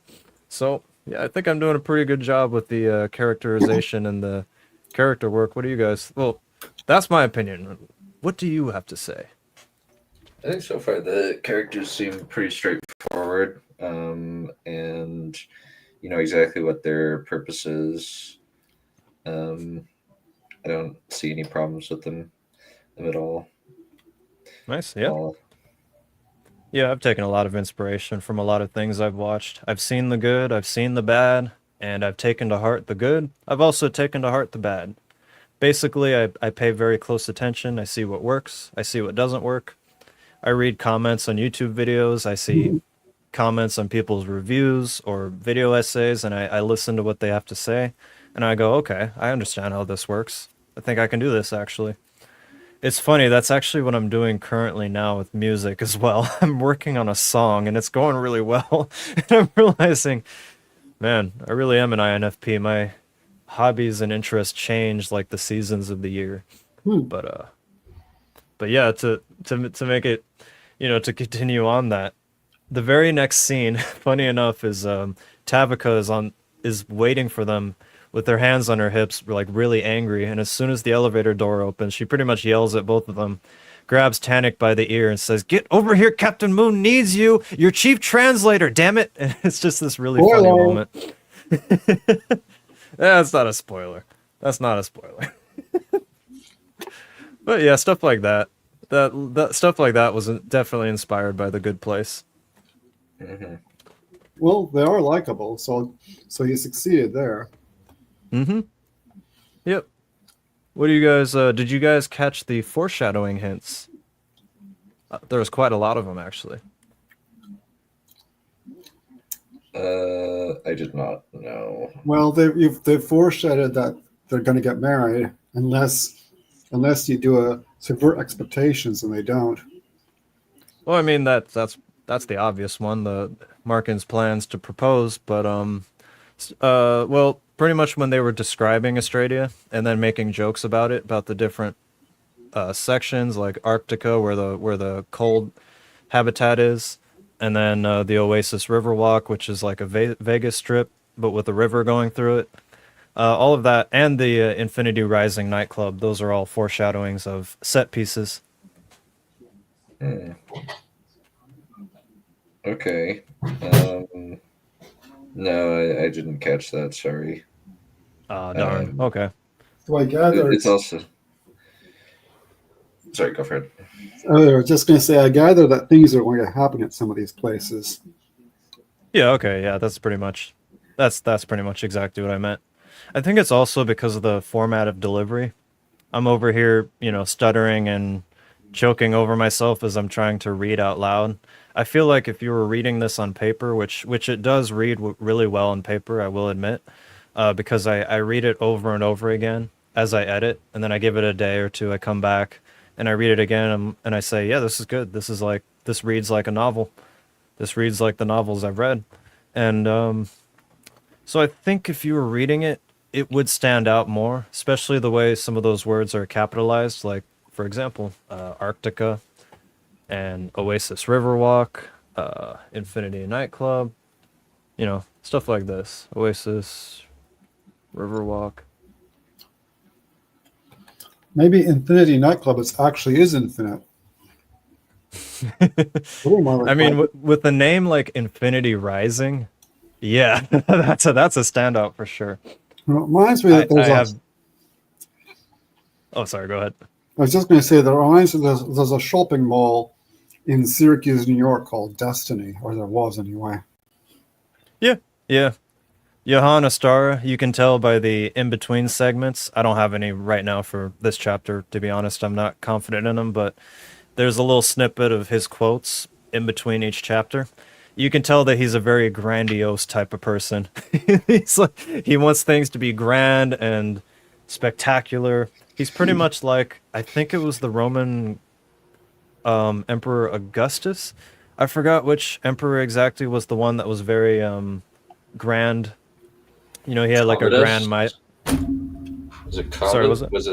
So yeah, I think I'm doing a pretty good job with the characterization and the character work. What do you guys? Well, that's my opinion. What do you have to say? I think so far the characters seem pretty straightforward, and you know exactly what their purpose is. Um, I don't see any problems with them at all. Nice. Yeah. All Yeah, I've taken a lot of inspiration from a lot of things I've watched. I've seen the good, I've seen the bad, and I've taken to heart the good. I've also taken to heart the bad. Basically, I pay very close attention. I see what works, I see what doesn't work. I read comments on YouTube videos, I see comments on people's reviews or video essays, and I listen to what they have to say. And I go, okay, I understand how this works. I think I can do this actually. It's funny, that's actually what I'm doing currently now with music as well. I'm working on a song and it's going really well. And I'm realizing, man, I really am an INFP. My hobbies and interests change like the seasons of the year. Hmm. But yeah, to make it, to continue on that, the very next scene, funny enough, is Tavika is waiting for them with their hands on her hips, like really angry. And as soon as the elevator door opens, she pretty much yells at both of them, grabs Tannic by the ear, and says, "Get over here! Captain Moon needs you. Your chief translator. Damn it!" And it's just this really funny Spoiler. moment. That's not a spoiler. That's not a spoiler. But yeah, stuff like that. That stuff like that was definitely inspired by The Good Place. hmm Well, they are likable, so you succeeded there. Mm-hmm. Yep. What do you guys? Did you guys catch the foreshadowing hints? There was quite a lot of them, actually. I did not know. Well, they've foreshadowed that they're going to get married unless you do a subvert expectations, and they don't. Well, I mean that's the obvious one, the Markin's plans to propose, but well, pretty much when they were describing Australia and then making jokes about it, about the different sections like Arctica, where the cold habitat is, and then the Oasis Riverwalk, which is like a Vegas strip, but with a river going through it. All of that, and the Infinity Rising nightclub, those are all foreshadowings of set pieces. Hmm. Okay. No, I didn't catch that. Sorry. Ah, darn. Um, Okay. So I gather it's also. Sorry, go for it. I was just going to say I gather that things are going to happen at some of these places. Yeah, okay, yeah, that's pretty much exactly what I meant. I think it's also because of the format of delivery. I'm over here, stuttering and choking over myself as I'm trying to read out loud. I feel like if you were reading this on paper, which it does read really well on paper, I will admit, because I read it over and over again as I edit, and then I give it a day or two, I come back and I read it again, and I say, yeah, this is good. This reads like a novel. This reads like the novels I've read. And so I think if you were reading it, it would stand out more, especially the way some of those words are capitalized. Like, for example, Arctica and Oasis Riverwalk, Infinity Nightclub, stuff like this. Oasis Riverwalk. Maybe Infinity Nightclub actually is infinite. I mean, with a name like Infinity Rising, yeah, that's a standout for sure. It reminds me that I have. Oh, sorry. Go ahead. I was just going to say that reminds me there's a shopping mall in Syracuse, New York called Destiny, or there was anyway. Yeah, yeah. Johann Astara, you can tell by the in-between segments. I don't have any right now for this chapter, to be honest. I'm not confident in them, but there's a little snippet of his quotes in between each chapter. You can tell that he's a very grandiose type of person. He wants things to be grand and spectacular. He's pretty much like, I think it was the Roman Emperor Augustus. I forgot which emperor exactly was the one that was very grand. He had like a grand might. Was it Sorry, was it? Was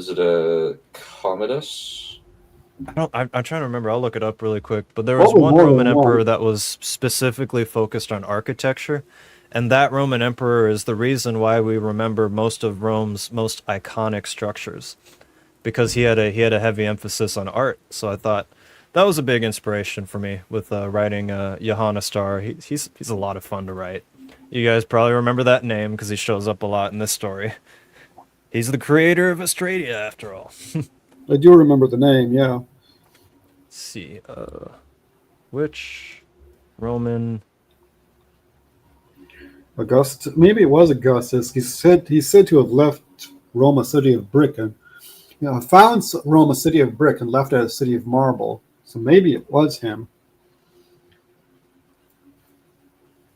it a Commodus? I'm trying to remember. I'll look it up really quick. But there was one Roman emperor that was specifically focused on architecture, and that Roman emperor is the reason why we remember most of Rome's most iconic structures, because he had a heavy emphasis on art. So I thought that was a big inspiration for me with writing Johanna Star. He's a lot of fun to write. You guys probably remember that name because he shows up a lot in this story. He's the creator of Australia, after all. I do remember the name, yeah. Let's see, which Roman? Augustus, maybe it was Augustus. He's said to have left Rome a city of brick and found Rome a city of brick and left it a city of marble. So maybe it was him.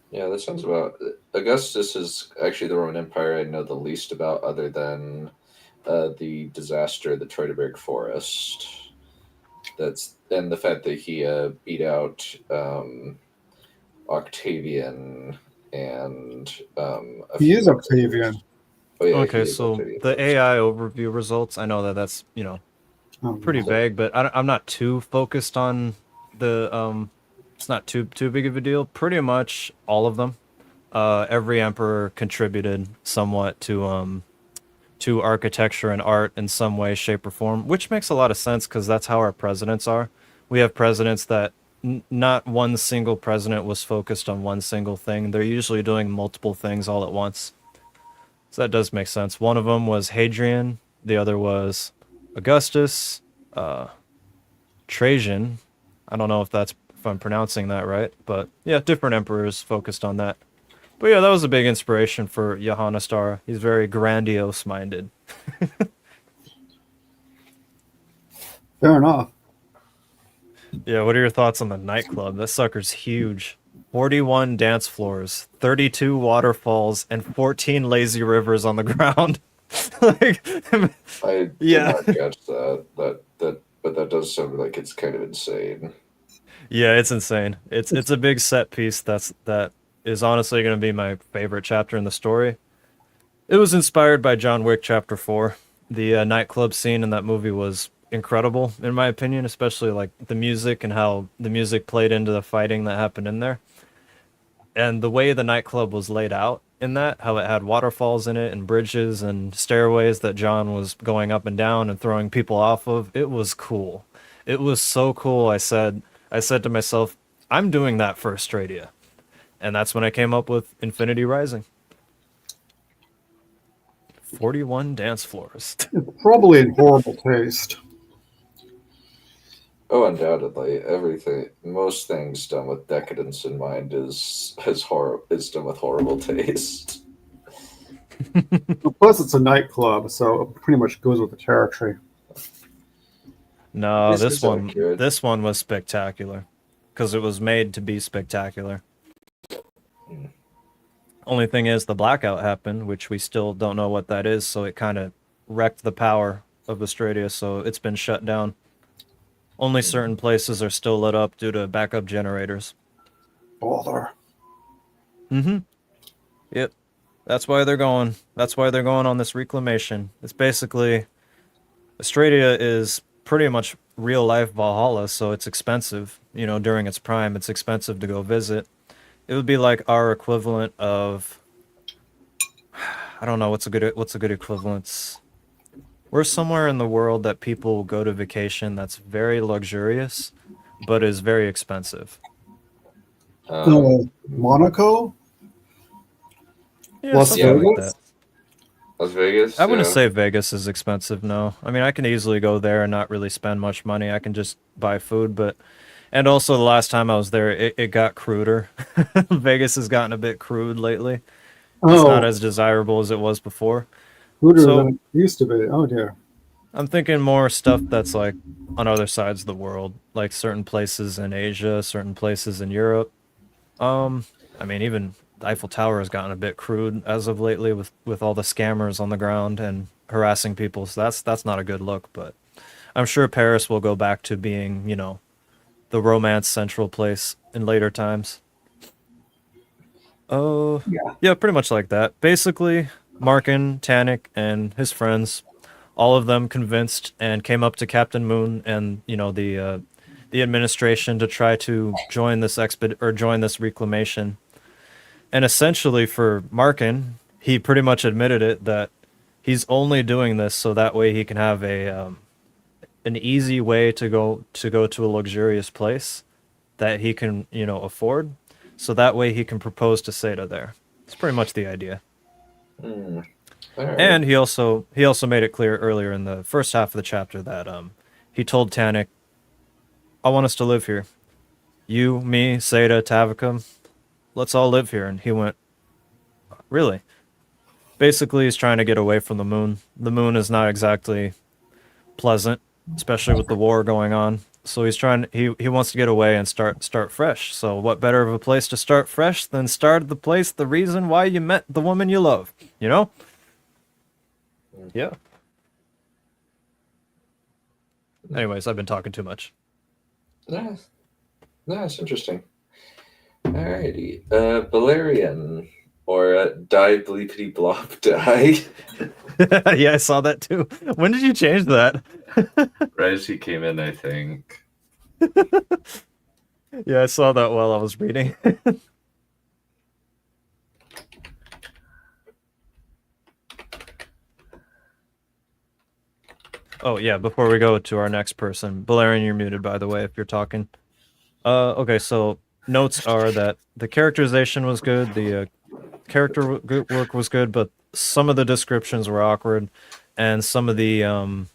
Yeah, that sounds about. Augustus is actually the Roman Empire I know the least about, other than the disaster, the Teutoburg Forest. And the fact that he beat out Octavian and he is Octavian. Oh, yeah, okay, so the AI overview results. I know that's pretty vague, but I'm not too focused on the It's not too big of a deal. Pretty much all of them. Every emperor contributed somewhat to architecture and art in some way, shape, or form, which makes a lot of sense because that's how our presidents are. We have presidents that not one single president was focused on one single thing. They're usually doing multiple things all at once. So that does make sense. One of them was Hadrian. The other was Augustus. Trajan. I don't know if that's if I'm pronouncing that right. But yeah, different emperors focused on that. But yeah, that was a big inspiration for Johannes Star. He's very grandiose minded. Fair enough. Yeah, what are your thoughts on the nightclub? That sucker's huge. 41 dance floors, 32 waterfalls, and 14 lazy rivers on the ground. Like, I did yeah. not catch that. But that does sound like it's kind of insane. Yeah, it's insane. It's a big set piece that is honestly going to be my favorite chapter in the story. It was inspired by John Wick Chapter 4. The nightclub scene in that movie was incredible, in my opinion, especially like the music and how the music played into the fighting that happened in there. And the way the nightclub was laid out in that, how it had waterfalls in it and bridges and stairways that John was going up and down and throwing people off of, it was cool. It was so cool. I said to myself, I'm doing that for Australia. And that's when I came up with Infinity Rising. 41 dance floors. It's probably in horrible taste. Oh, undoubtedly, most things done with decadence in mind is done with horrible taste. Plus, it's a nightclub, so it pretty much goes with the territory. No, This is accurate. this one was spectacular. Because it was made to be spectacular. Only thing is, the blackout happened, which we still don't know what that is, so it kind of wrecked the power of Australia, so it's been shut down. Only certain places are still lit up due to backup generators. Bother. Mm-hmm. Yep. That's why they're going. That's why they're going on this reclamation. It's basically... Australia is pretty much real-life Valhalla, so it's expensive. You know, during its prime, it's expensive to go visit. It would be like our equivalent of... I don't know, what's a good equivalence? We're somewhere in the world that people go to vacation that's very luxurious, but is very expensive. Monaco? Yeah, Las something like Vegas? that. Las Vegas? I wouldn't yeah. say Vegas is expensive, no. I mean, I can easily go there and not really spend much money. I can just buy food, but... And also, the last time I was there, it got cruder. Vegas has gotten a bit crude lately. It's not as desirable as it was before. Cruder So- than it used to be. Oh, dear. I'm thinking more stuff that's like on other sides of the world, like certain places in Asia, certain places in Europe. I mean, even the Eiffel Tower has gotten a bit crude as of lately with all the scammers on the ground and harassing people. So that's not a good look, but I'm sure Paris will go back to being, you know, the romance central place in later times. Oh, yeah, pretty much like that. Basically, Markin, Tannic, and his friends, all of them convinced and came up to Captain Moon and, you know, the administration to try to join this join this reclamation. And essentially for Markin, he pretty much admitted it that he's only doing this so that way he can have an easy way to go to a luxurious place that he can, you know, afford. So that way he can propose to Seda there. It's pretty much the idea. All right. And he also made it clear earlier in the first half of the chapter that he told Tannic, I want us to live here. You, me, Seda, Tavika, let's all live here. And he went, really? Basically, he's trying to get away from the moon. The moon is not exactly pleasant, especially with the war going on. So he wants to get away and start fresh. So what better of a place to start fresh than start the place, the reason why you met the woman you love, you know? Yeah. Anyways, I've been talking too much. No, it's interesting. Alrighty. Valerian, or Die Bleepity Blop Die. Yeah, I saw that too. When did you change that? Right as he came in, I think. Yeah, I saw that while I was reading. Oh, yeah, before we go to our next person. Valerian, you're muted, by the way, if you're talking. Okay, so notes are that the characterization was good, the character work was good, but some of the descriptions were awkward, and some of the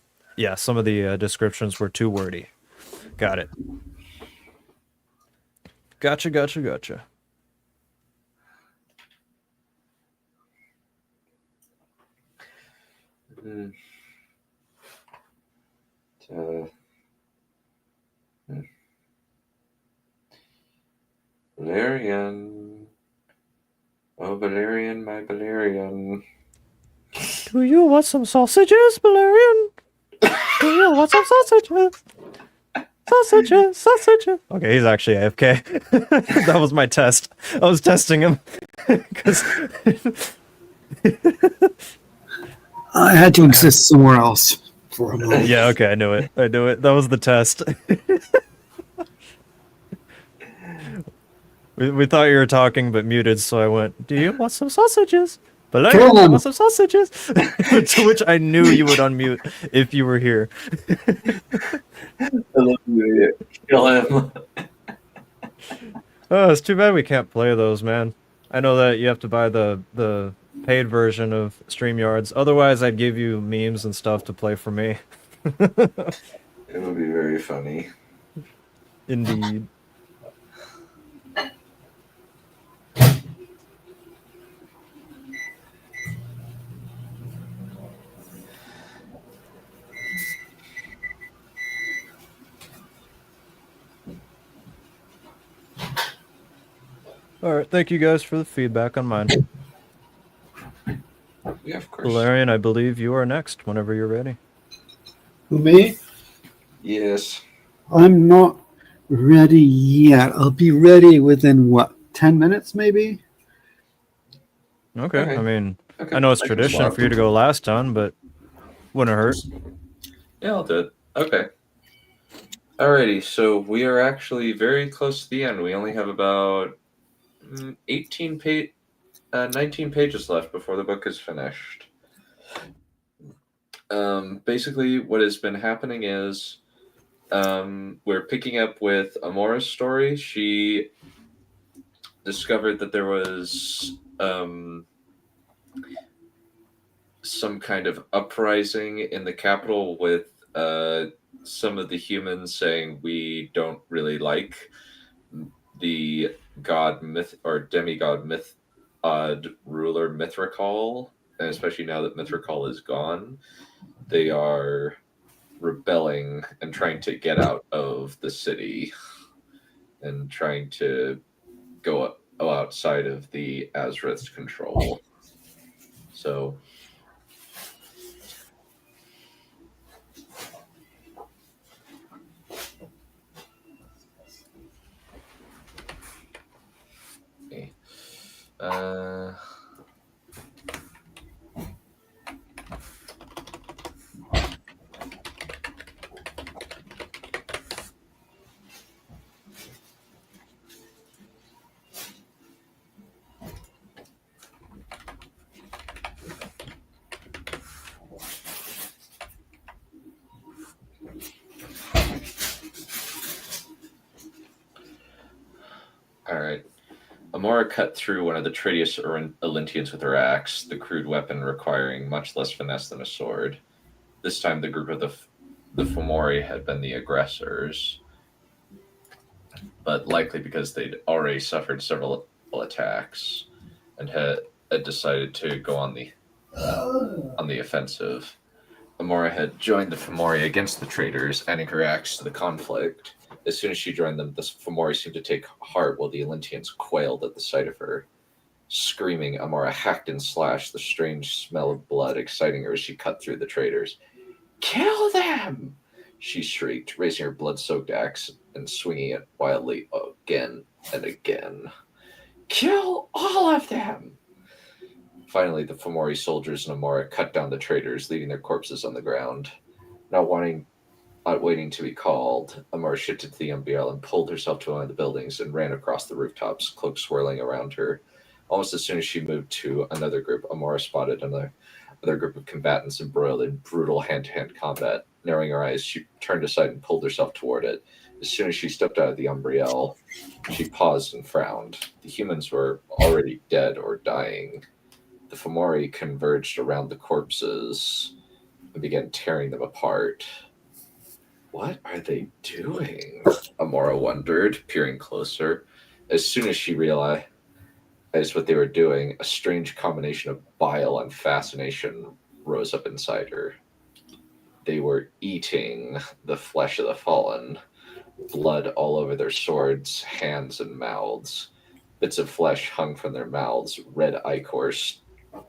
descriptions were too wordy. Got it. Gotcha, gotcha, gotcha. Mm. Uh, Valerian. Oh, Valerian, my Valerian. Do you want some sausages, Valerian? Do you want some sausages? Sausages. Okay, he's actually AFK. That was my test. I was testing him. 'Cause I had to exist somewhere else for a moment. yeah, okay, I knew it. That was the test. We thought you were talking, but muted, so I went, do you want some sausages? Valerian, do you want some sausages? To which I knew you would unmute if you were here. I love you. Kill him. Oh, it's too bad we can't play those, man. I know that you have to buy the paid version of StreamYards. Otherwise, I'd give you memes and stuff to play for me. It would be very funny. Indeed. Alright, thank you guys for the feedback on mine. Yeah, of course. Valerian, I believe you are next whenever you're ready. Who, me? Yes. I'm not ready yet. I'll be ready within, 10 minutes maybe? Okay, I mean, Okay. I know it's can tradition swap. for you to go last on, but wouldn't hurt. Yeah, I'll do it. Okay. Alrighty, so we are actually very close to the end. We only have about 19 pages left before the book is finished. Basically, what has been happening is we're picking up with Amora's story. She discovered that there was some kind of uprising in the capital with some of the humans saying we don't really like the god myth or demigod myth ruler Mithrakal, and especially now that Mithrakal is gone, they are rebelling and trying to get out of the city and trying to go outside of the Azrith's control. So all right. Amora cut through one of the traitorous Olintians with her axe, the crude weapon requiring much less finesse than a sword. This time, the group of the Fomori had been the aggressors, but likely because they'd already suffered several attacks and had decided to go on the offensive. Amora had joined the Fomori against the traitors, adding her axe to the conflict. As soon as she joined them, the Fomori seemed to take heart, while the Olintians quailed at the sight of her. Screaming, Amora hacked and slashed, the strange smell of blood exciting her as she cut through the traitors. "Kill them!" she shrieked, raising her blood-soaked axe and swinging it wildly again and again. "Kill all of them!" Finally, the Fomori soldiers and Amora cut down the traitors, leaving their corpses on the ground. Not waiting to be called, Amora shifted to the umbrella and pulled herself to one of the buildings and ran across the rooftops, cloak swirling around her. Almost as soon as she moved to another group, Amora spotted another group of combatants embroiled in brutal hand-to-hand combat. Narrowing her eyes, she turned aside and pulled herself toward it. As soon as she stepped out of the umbrella, she paused and frowned. The humans were already dead or dying. The Fomori converged around the corpses and began tearing them apart. What are they doing? Amora wondered, peering closer. As soon as she realized what they were doing, a strange combination of bile and fascination rose up inside her. They were eating the flesh of the fallen, blood all over their swords, hands, and mouths. Bits of flesh hung from their mouths, red ichors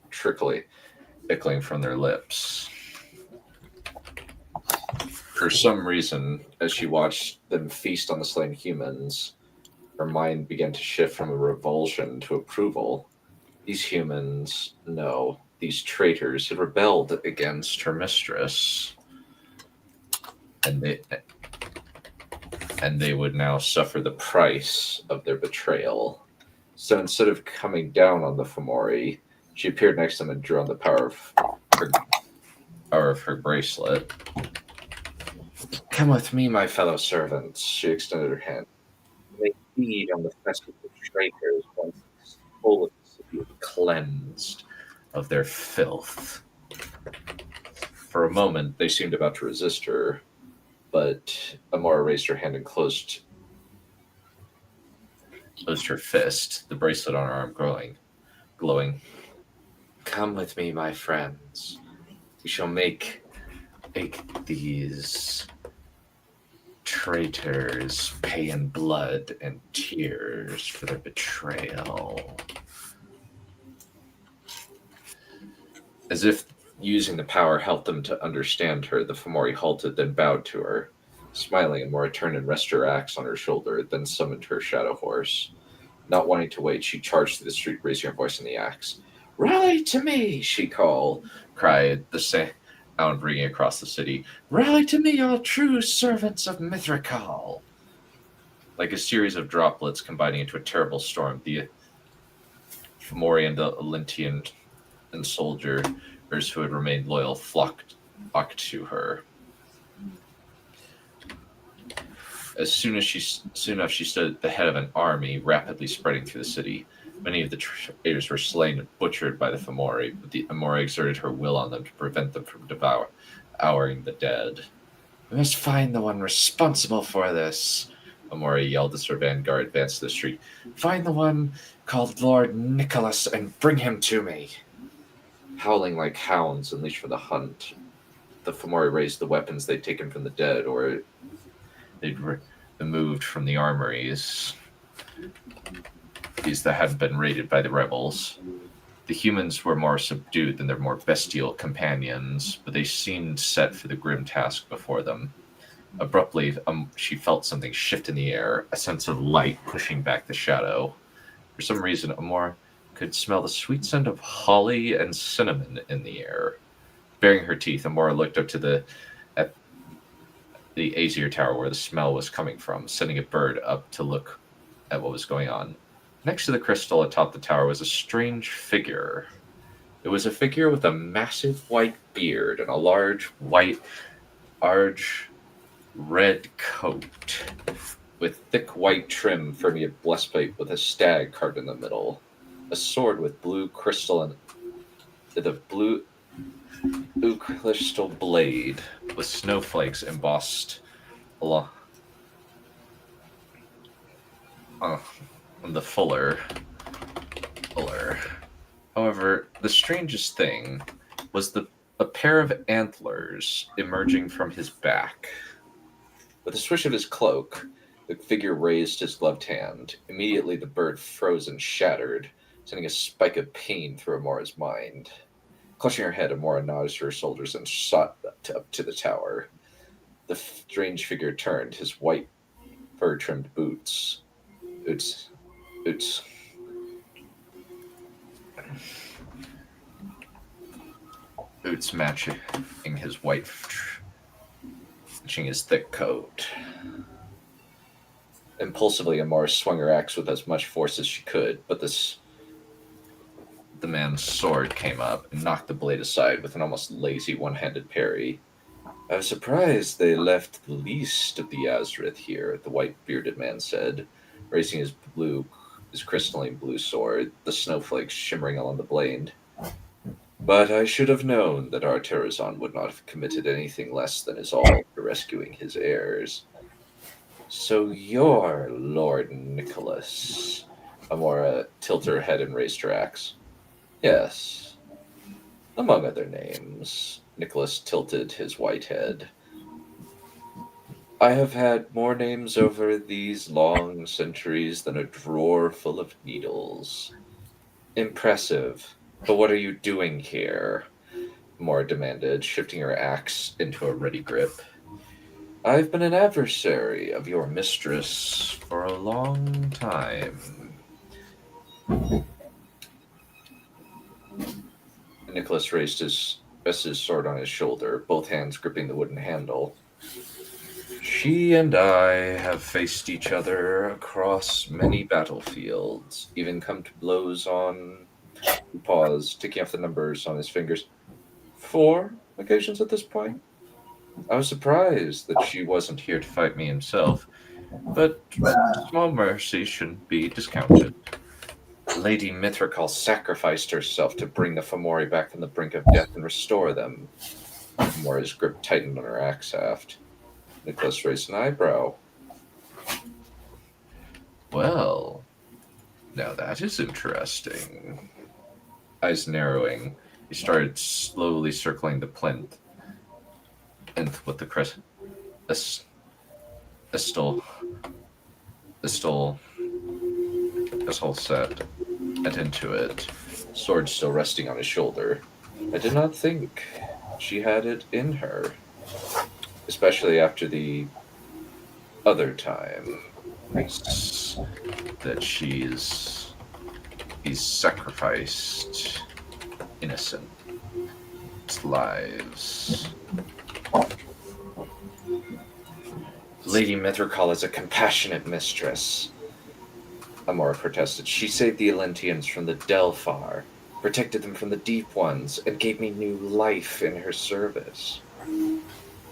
trickling from their lips. For some reason, as she watched them feast on the slain humans, her mind began to shift from a revulsion to approval. These humans, no, these traitors had rebelled against her mistress, and they would now suffer the price of their betrayal. So instead of coming down on the Fomori, she appeared next to them and drew on the power of her bracelet. Come with me, my fellow servants. She extended her hand. They feed on the festival of traitors once the soul of the city is cleansed of their filth. For a moment, they seemed about to resist her, but Amora raised her hand and closed her fist, the bracelet on her arm glowing. Come with me, my friends. We shall make these traitors pay in blood and tears for their betrayal. As if using the power helped them to understand her, the Fomori halted, then bowed to her. Smiling, Amora turned and rested her axe on her shoulder, then summoned her shadow horse. Not wanting to wait, she charged through the street, raising her voice in the axe. Rally to me, she cried, the sound ringing across the city. Rally to me, all true servants of Mithrakal. Like a series of droplets combining into a terrible storm, the Fomori and the Olympian and soldiers who had remained loyal flocked to her. As soon enough, she stood at the head of an army rapidly spreading through the city. Many of the traitors were slain and butchered by the Fomori, but the Amora exerted her will on them to prevent them from devouring the dead. We must find the one responsible for this, Amora yelled as her vanguard advanced to the street. Find the one called Lord Nicholas and bring him to me. Howling like hounds unleashed for the hunt, the Fomori raised the weapons they'd taken from the dead or they'd removed from the armories. These that hadn't been raided by the rebels. The humans were more subdued than their more bestial companions, but they seemed set for the grim task before them. Abruptly, she felt something shift in the air, a sense of light pushing back the shadow. For some reason, Amora could smell the sweet scent of holly and cinnamon in the air. Baring her teeth, Amora looked up to at the Azir Tower where the smell was coming from, sending a bird up to look at what was going on. Next to the crystal atop the tower was a strange figure. It was a figure with a massive white beard and a large red coat with thick white trim firmly a breastplate with a stag carved in the middle, a sword with blue crystal and the blue crystal blade with snowflakes embossed along on the fuller. However, the strangest thing was a pair of antlers emerging from his back. With a swish of his cloak, the figure raised his gloved hand. Immediately, the bird froze and shattered, sending a spike of pain through Amora's mind. Clutching her head, Amora nodded to her soldiers and shot up to the tower. The strange figure turned, his white fur-trimmed boots matching his thick coat. Impulsively, Amora swung her axe with as much force as she could, but the man's sword came up and knocked the blade aside with an almost lazy one-handed parry. I was surprised they left the least of the Azrith here, the white-bearded man said, raising his crystalline blue sword, the snowflakes shimmering along the blade. But I should have known that our Terrazon would not have committed anything less than his all to rescuing his heirs. So you're Lord Nicholas. Amora tilted her head and raised her axe. Yes. Among other names. Nicholas tilted his white head. I have had more names over these long centuries than a drawer full of needles. Impressive. But what are you doing here? Mora demanded, shifting her axe into a ready grip. I've been an adversary of your mistress for a long time. Nicholas rested his sword on his shoulder, both hands gripping the wooden handle. She and I have faced each other across many battlefields, even come to blows on. He paused, ticking off the numbers on his fingers. 4 occasions at this point? I was surprised that she wasn't here to fight me himself, but small mercy shouldn't be discounted. Lady Mithrakal sacrificed herself to bring the Fomori back from the brink of death and restore them. Mora's grip tightened on her axe haft. Nicholas raised an eyebrow. Well, now that is interesting. Eyes narrowing, he started slowly circling the plinth with the crest. Estelle set and into it, sword still resting on his shoulder. I did not think she had it in her, especially after the other time that he's sacrificed innocent lives. Lady Mithrakal is a compassionate mistress, Amora protested. She saved the Elentians from the Delphar, protected them from the Deep Ones, and gave me new life in her service.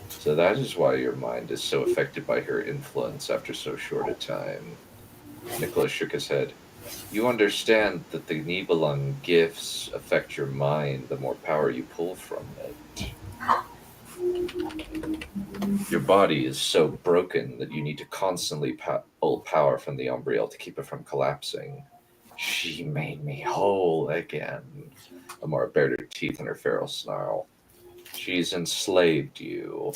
So that is why your mind is so affected by her influence after so short a time. Nicholas shook his head. You understand that the Nibelung gifts affect your mind the more power you pull from it. Your body is so broken that you need to constantly pull power from the Umbriel to keep it from collapsing. She made me whole again. Amora bared her teeth in her feral snarl. She's enslaved you.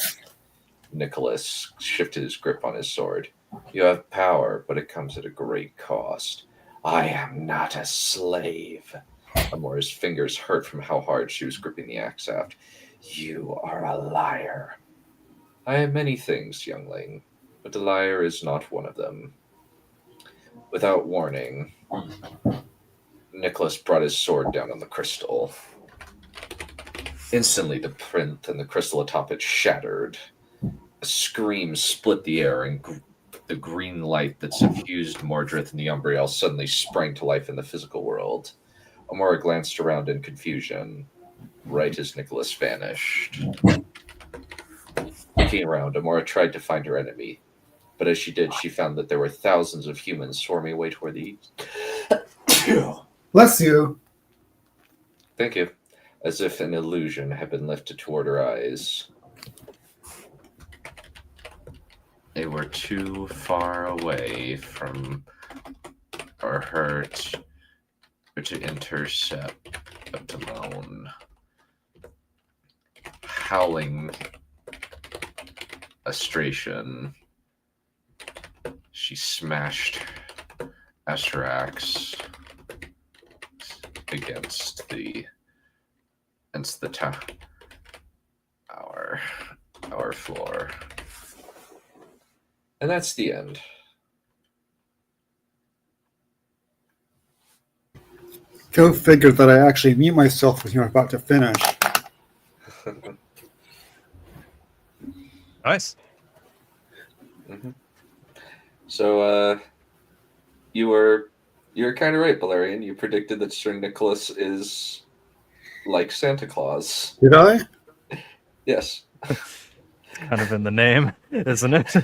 Nicholas shifted his grip on his sword. You have power, but it comes at a great cost. I am not a slave. Amora's fingers hurt from how hard she was gripping the axe haft. You are a liar. I am many things, youngling, but a liar is not one of them. Without warning, Nicholas brought his sword down on the crystal. Instantly, the print and the crystal atop it shattered. A scream split the air, and the green light that suffused Mordrith and the Umbriel suddenly sprang to life in the physical world. Amora glanced around in confusion, right as Nicholas vanished. Looking around, Amora tried to find her enemy, but as she did, she found that there were thousands of humans swarming away toward the east. Bless you. Thank you. As if an illusion had been lifted toward her eyes. They were too far away from her to intercept alone. Howling frustration, she smashed her axe against the our floor. And that's the end. Go figure that I actually mute myself when you're about to finish. Nice. Mm-hmm. So, you're kind of right, Valerian. You predicted that Sir Nicholas is like Santa Claus. Did I? Yes. Kind of in the name, isn't it?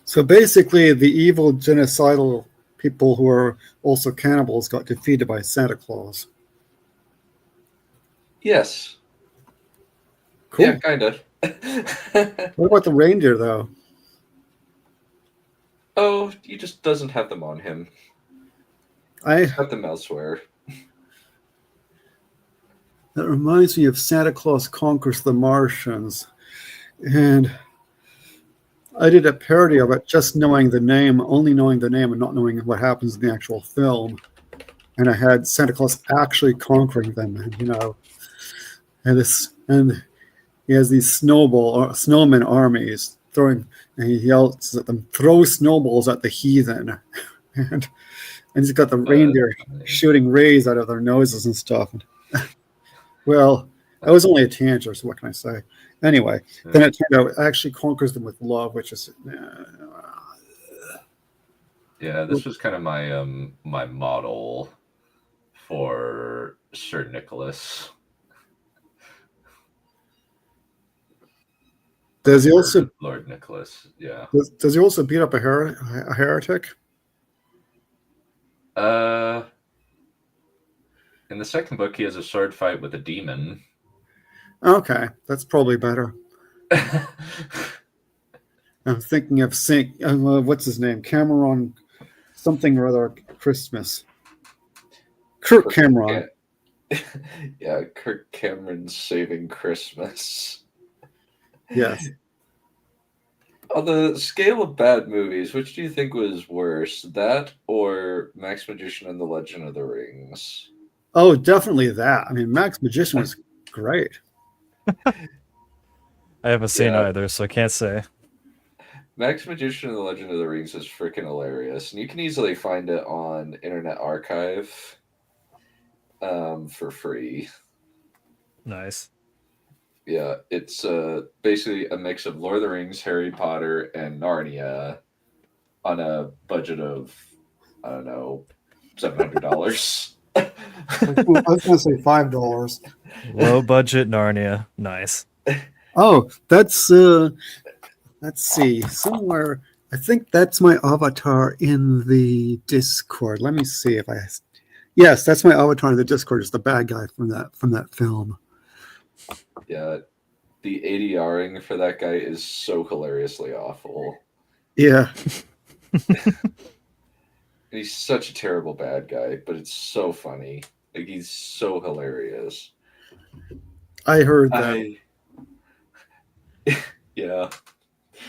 So basically, the evil genocidal people who are also cannibals got defeated by Santa Claus. Yes. Cool. Yeah, kind of. What about the reindeer, though? Oh, he just doesn't have them on him. I Got them elsewhere. That reminds me of Santa Claus Conquers the Martians, and I did a parody of it, just knowing the name, only knowing the name, and not knowing what happens in the actual film. And I had Santa Claus actually conquering them, and and he has these snowman armies throwing, and he yells at them, "Throw snowballs at the heathen," and he's got the reindeer shooting rays out of their noses and stuff. Well, that was only a tangent, so what can I say? Anyway, then it turned out it actually conquers them with love, which is yeah. This was kind of my my model for Sir Nicholas. Does he also Lord Nicholas? Yeah. Does he also beat up a heretic? In the second book, he has a sword fight with a demon. Okay, that's probably better. I'm thinking of what's his name? Cameron something or other Christmas. Kirk Cameron. Yeah, Kirk Cameron Saving Christmas. Yes. On the scale of bad movies, which do you think was worse, that or Max Magician and the Legend of the Rings? Oh, definitely that. I mean, Max Magician was great. I haven't seen either, so I can't say. Max Magician and the Legend of the Rings is freaking hilarious, and you can easily find it on Internet Archive for free. Nice. Yeah, it's basically a mix of Lord of the Rings, Harry Potter, and Narnia on a budget of, I don't know, $700. I was going to say $5. Low budget Narnia. Nice. Oh, that's let's see, somewhere. I think that's my avatar in the Discord. Let me see if I. Yes, that's my avatar in the Discord. Is the bad guy from that film. Yeah, the ADRing for that guy is so hilariously awful. Yeah. He's such a terrible bad guy, but it's so funny. Like, he's so hilarious. I heard that. Yeah.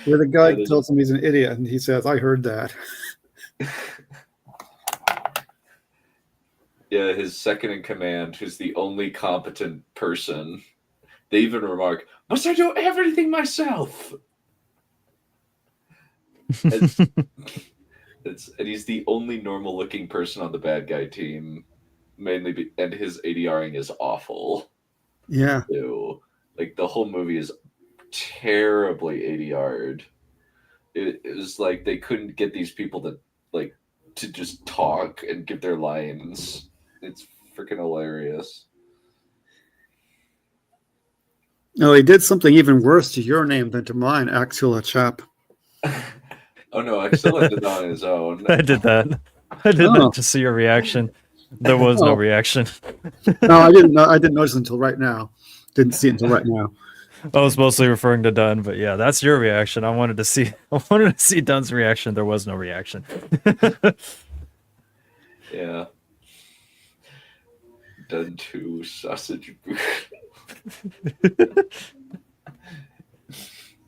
Where the guy tells him he's an idiot, and he says, "I heard that." Yeah, his second in command, who's the only competent person. They even remark, "Must I do everything myself?" And he's the only normal-looking person on the bad guy team, and his ADRing is awful. Yeah. Too. Like, the whole movie is terribly ADR'd. It was like they couldn't get these people to just talk and give their lines. It's freaking hilarious. No, he did something even worse to your name than to mine, Axula Chap. Oh no, Axilla did that on his own. I did that. I did that to see your reaction. There was no reaction. No, I didn't know. I didn't notice until right now. Didn't see it until right now. I was mostly referring to Dunn, but yeah, that's your reaction. I wanted to see Dunn's reaction. There was no reaction. Yeah. Dunn 2 sausage boot.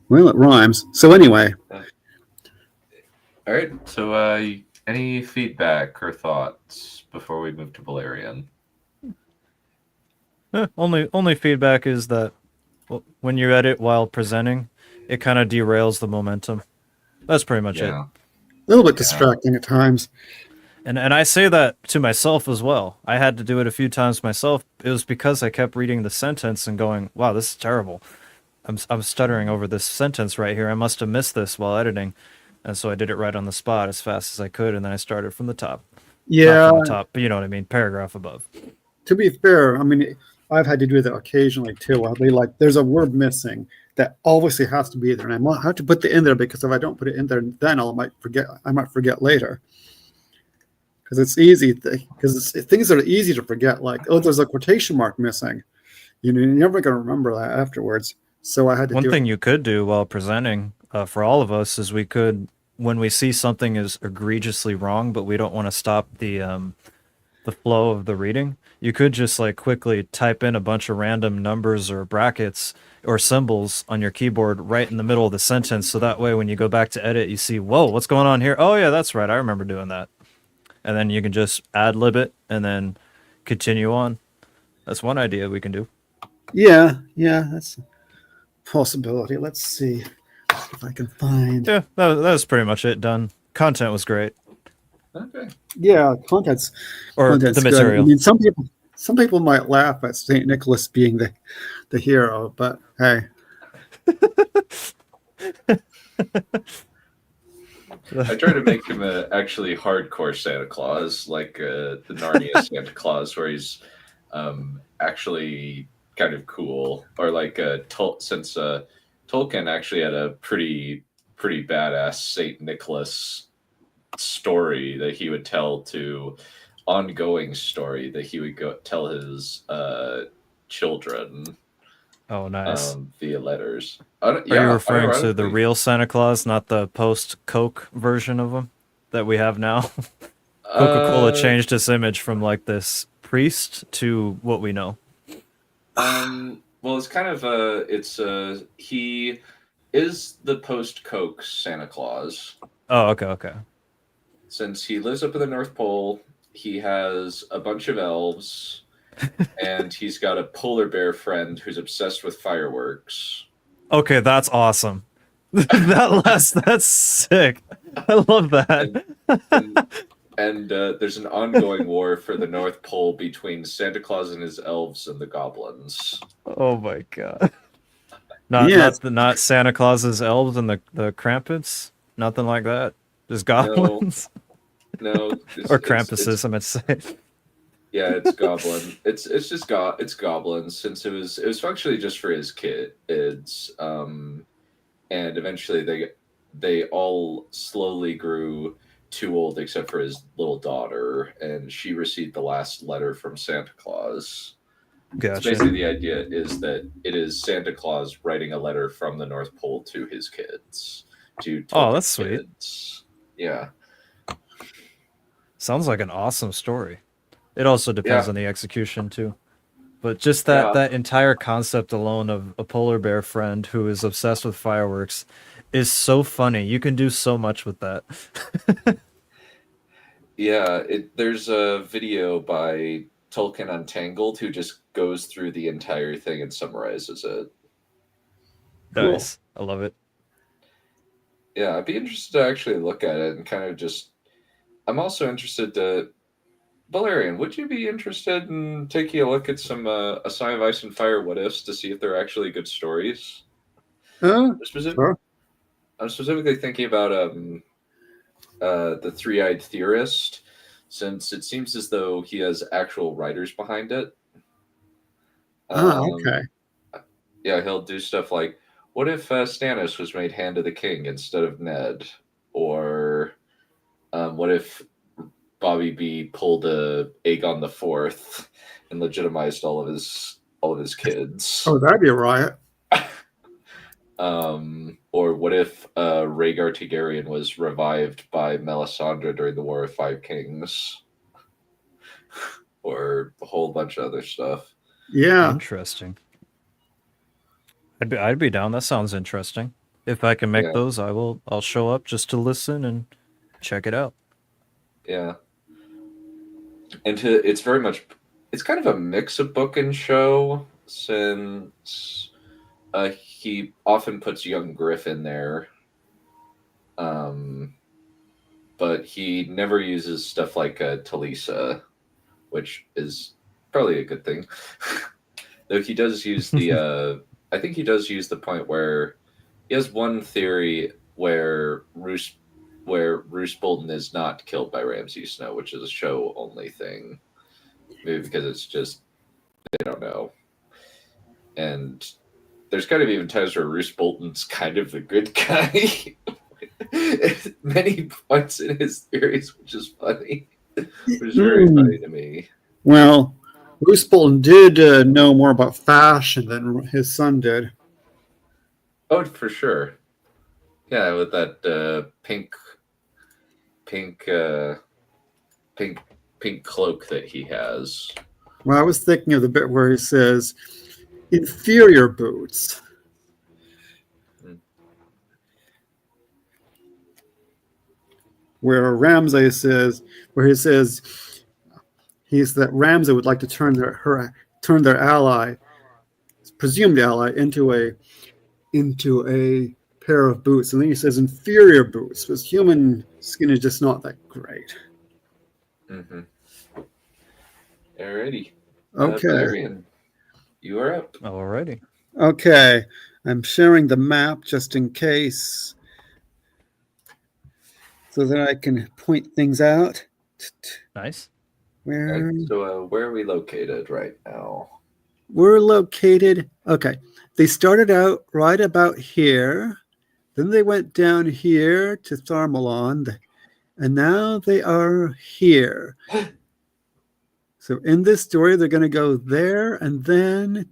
Well, it rhymes. So anyway. All right. So, any feedback or thoughts before we move to Valerian? Only feedback is that when you edit while presenting, it kind of derails the momentum. That's pretty much it. A little bit distracting at times. And I say that to myself as well. I had to do it a few times myself. It was because I kept reading the sentence and going, "Wow, this is terrible. I'm stuttering over this sentence right here. I must have missed this while editing." And so I did it right on the spot as fast as I could, and then I started from the top. Yeah. Not from the top, but you know what I mean, paragraph above. To be fair, I mean, I've had to do that occasionally too. I'll be like, there's a word missing that obviously has to be there, and I might have to put it in there because if I don't put it in there, then I might forget later. Because it's easy, because things that are easy to forget, like, oh, there's a quotation mark missing. You're never going to remember that afterwards. So I had to One do thing it. you could do while presenting for all of us is we could, when we see something is egregiously wrong, but we don't want to stop the flow of the reading, you could just like quickly type in a bunch of random numbers or brackets or symbols on your keyboard right in the middle of the sentence. So that way, when you go back to edit, you see, whoa, what's going on here? Oh yeah, that's right. I remember doing that. And then you can just ad lib it and then continue on. That's one idea we can do. Yeah, that's a possibility. Let's see if I can find. Yeah, that was pretty much it. Done. Content was great, Okay. Yeah, content's or content's the good. I material. mean, some people might laugh at Saint Nicholas being the hero, but hey, I try to make him a actually hardcore Santa Claus, like the Narnia Santa Claus, where he's actually kind of cool, or like since Tolkien actually had a pretty badass Saint Nicholas story that he would tell to ongoing story that he would go tell his children Oh, nice. via letters. Are you Yeah, referring to the ironically. real Santa Claus, not the post-Coke version of him that we have now? Coca-Cola Uh, changed its image from like this priest to what we know. well, it's kind of he is the post Coke Santa Claus. Oh, okay. Since he lives up in the North Pole, he has a bunch of elves, and he's got a polar bear friend who's obsessed with fireworks. Okay, that's awesome. That's sick. I love that. And there's an ongoing war for the North Pole between Santa Claus and his elves and the goblins. Oh my god. yes, Not Santa Claus's elves and the Krampus? Nothing like that. Just goblins? No, Or Krampuses, I meant to say. yeah, it's goblin. It's goblins, since it was functionally just for his kids. And eventually they all slowly grew too old, except for his little daughter, and she received the last letter from Santa Claus. So Gotcha. basically, the idea is that it is Santa Claus writing a letter from the North Pole to his kids. Oh, that's sweet. Kids. Yeah. Sounds like an awesome story. It also depends Yeah. on the execution too. But just Yeah. that entire concept alone of a polar bear friend who is obsessed with fireworks is so funny. You can do so much with that. Yeah, there's a video by Tolkien Untangled who just goes through the entire thing and summarizes it. Cool. Nice. I love it. Yeah, I'd be interested to actually look at it and kind of just. I'm also interested to. Valerian, would you be interested in taking a look at some A Song of Ice and Fire what ifs to see if they're actually good stories? sure. I'm specifically thinking about the Three-Eyed Theorist, since it seems as though he has actual writers behind it. Okay. Yeah, he'll do stuff like, what if Stannis was made Hand of the King instead of Ned? Or what if Bobby B pulled a Aegon the Fourth and legitimized all of his kids? Oh, that'd be a riot. Or what if Rhaegar Targaryen was revived by Melisandre during the War of Five Kings? Or a whole bunch of other stuff. Yeah. Interesting. I'd be down. That sounds interesting. If I can make Yeah. those, I'll show up just to listen and check it out. Yeah. And it's very much, it's kind of a mix of book and show, since he often puts young Griff in there. But he never uses stuff like Talisa, which is probably a good thing. Though he does use the, I think he does use the point where he has one theory where Roose Bolton is not killed by Ramsay Snow, which is a show only thing. Maybe because it's just, they don't know. And there's kind of even times where Roose Bolton's kind of the good guy. Many points in his theories, which is funny. Which is very funny to me. Well, Roose Bolton did know more about fashion than his son did. Oh, for sure. Yeah, with that pink, pink, pink, pink cloak that he has. Well, I was thinking of the bit where he says, inferior boots. Where Ramsay says, where he says, he's that Ramsay would like to turn their ally, presumed ally, into a pair of boots, and then he says inferior boots, because human skin is just not that great. Mm-hmm. Alrighty. Okay. Valerian, you are up. Alrighty. Okay. I'm sharing the map just in case, so that I can point things out. Nice. Where? So, where are we located right now? We're located. Okay. They started out right about here. Then they went down here to Tharmalon. And now they are here. So in this story, they're going to go there and then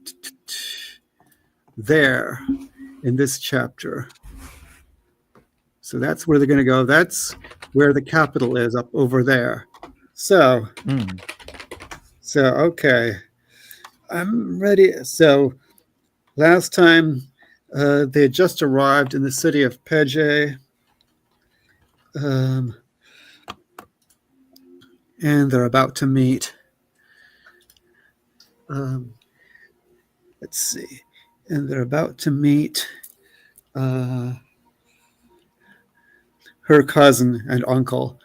there in this chapter. So that's where they're going to go. That's where the capital is, up over there. So okay. I'm ready. So last time they had just arrived in the city of Peje. And they're about to meet. Let's see. And they're about to meet her cousin and uncle,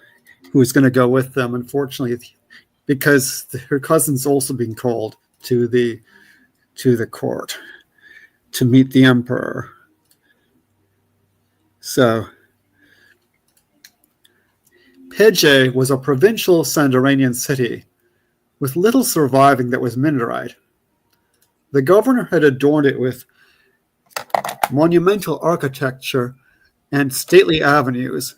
who is going to go with them, unfortunately, because her cousin's also being called to the court to meet the emperor. So Peje was a provincial Sandoranian city with little surviving that was Mindarite. The governor had adorned it with monumental architecture and stately avenues,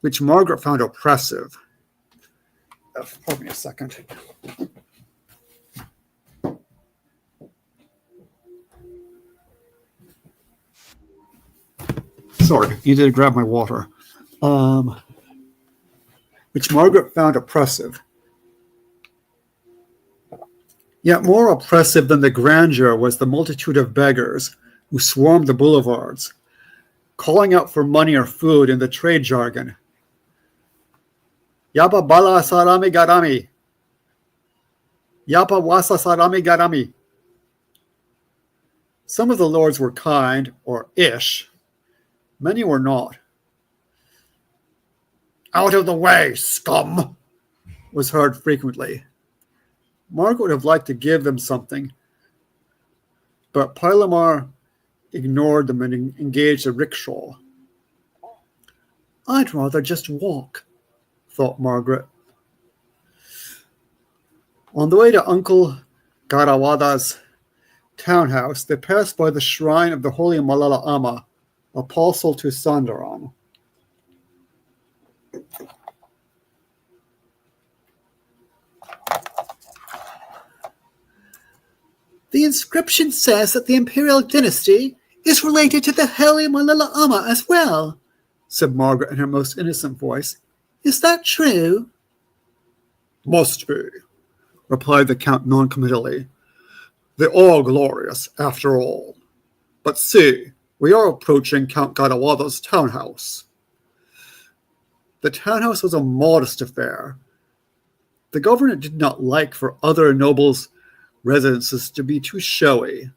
which Margaret found oppressive. Hold me a second. Sorry, needed to grab my water. Which Margaret found oppressive. Yet more oppressive than the grandeur was the multitude of beggars who swarmed the boulevards, calling out for money or food in the trade jargon. Yapa bala sarami garami. Yapa wasa sarami garami. Some of the lords were kind, or ish. Many were not. Out of the way, scum, was heard frequently. Margaret would have liked to give them something, but Pilamar ignored them and engaged a rickshaw. I'd rather just walk, thought Margaret. On the way to Uncle Garawada's townhouse, they passed by the shrine of the Holy Malala Amma, apostle to Sandaran. The inscription says that the imperial dynasty is related to the Holy Malala Amma as well, said Margaret in her most innocent voice. Is that true? Must be, replied the Count noncommittally. They're all glorious, after all. But see, we are approaching Count Garawada's townhouse. The townhouse was a modest affair. The governor did not like for other nobles' residences to be too showy,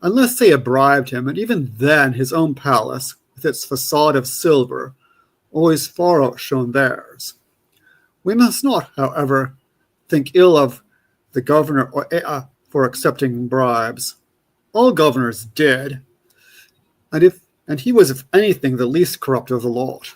unless they had bribed him, and even then his own palace, with its facade of silver, always far outshone theirs. We must not, however, think ill of the governor or Ea for accepting bribes. All governors did, and he was, if anything, the least corrupt of the lot.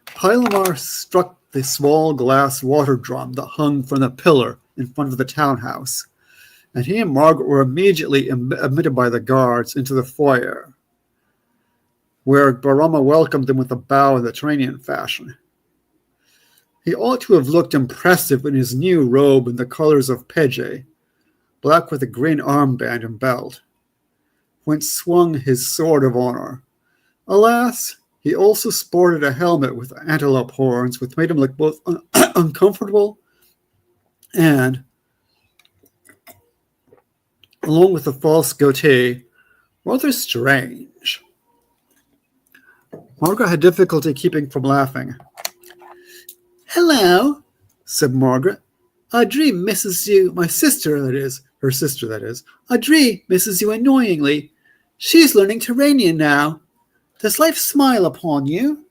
Pilamar struck the small glass water drum that hung from the pillar in front of the townhouse, and he and Margaret were immediately admitted by the guards into the foyer, where Barama welcomed them with a bow in the Turanian fashion. He ought to have looked impressive in his new robe in the colors of Pege, black with a green armband and belt, whence swung his sword of honor. Alas, he also sported a helmet with antelope horns, which made him look both uncomfortable and, along with the false goatee, rather strange. Margaret had difficulty keeping from laughing. "Hello," said Margaret. "Audrey misses you, my sister, that is, her sister, that is. Audrey misses you annoyingly. She's learning Turanian now. Does life smile upon you?"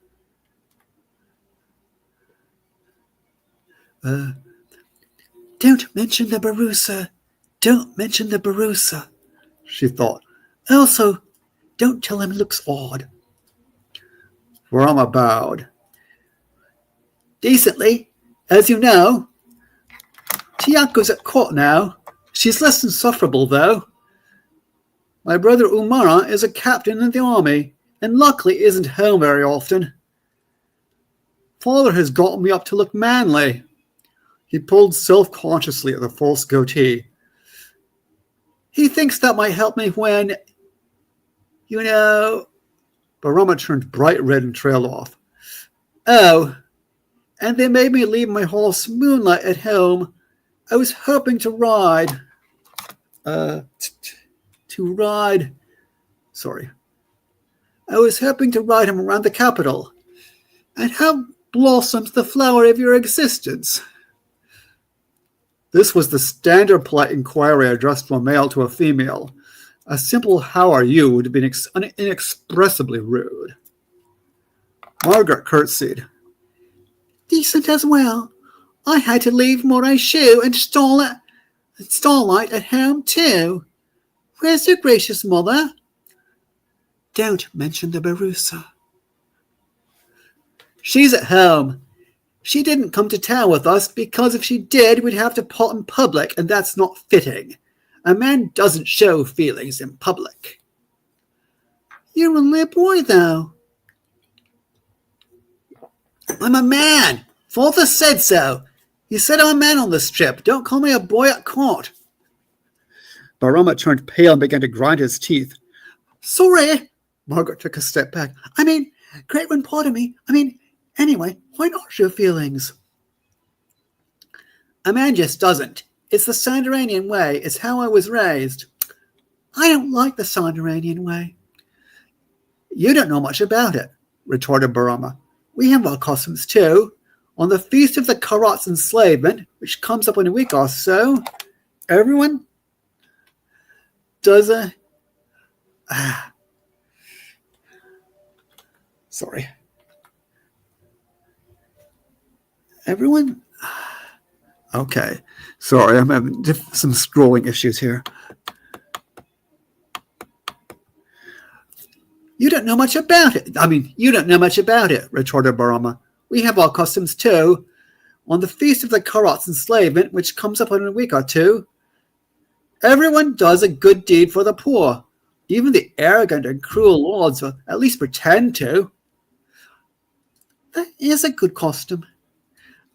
Don't mention the Barusa. Don't mention the Barusa, she thought. Also, don't tell him it looks odd. Rama bowed. "Decently, as you know. Tiako's at court now. She's less insufferable, though. My brother Umara is a captain in the army, and luckily isn't home very often. Father has gotten me up to look manly." He pulled self-consciously at the false goatee. "He thinks that might help me when, you know..." Barama turned bright red and trailed off. "Oh, and they made me leave my horse Moonlight at home. I was hoping to ride. I was hoping to ride him around the capital. And how blossoms the flower of your existence?" This was the standard polite inquiry addressed from a male to a female. A simple "how are you" would have been inexpressibly rude. Margaret curtsied. "Decent as well. I had to leave Moraishu and Starlight at home too. Where's your gracious mother?" "Don't mention the Barusa." "She's at home. She didn't come to town with us because if she did, we'd have to part in public, and that's not fitting. A man doesn't show feelings in public." "You're only a boy, though." "I'm a man. Father said so. He said I'm a man on this trip. Don't call me a boy at court." Barama turned pale and began to grind his teeth. "Sorry." Margaret took a step back. Great one, pardon me. Anyway, why not show feelings?" "A man just doesn't. It's the Sandaranian way. It's how I was raised." "I don't like the Sandaranian way." "You don't know much about it," retorted Barama. "We have our customs too. On the Feast of the Karat's Enslavement, which comes up in a week or so, everyone does a... Sorry. Everyone... Okay. Sorry, I'm having some scrolling issues here. "You don't know much about it. You don't know much about it," retorted Barama. "We have our customs too. On the Feast of the Karat's Enslavement, which comes up in a week or two, everyone does a good deed for the poor. Even the arrogant and cruel lords will at least pretend to." "That is a good custom.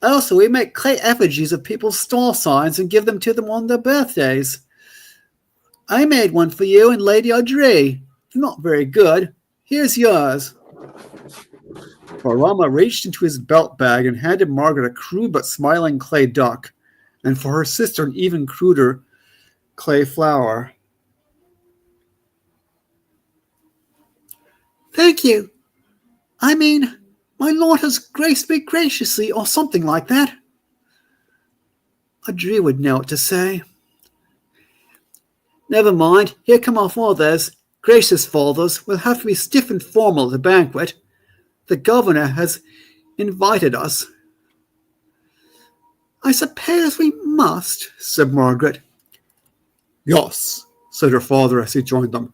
Also, we make clay effigies of people's star signs and give them to them on their birthdays. I made one for you and Lady Audrey. Not very good. Here's yours." Barama reached into his belt bag and handed Margaret a crude but smiling clay duck, and for her sister an even cruder clay flower. "Thank you. My lord has graced me graciously," or something like that. Audrey would know what to say. "Never mind. Here come our fathers. Gracious fathers. We'll have to be stiff and formal at the banquet. The governor has invited us." "I suppose we must," said Margaret. "Yes," said her father as he joined them.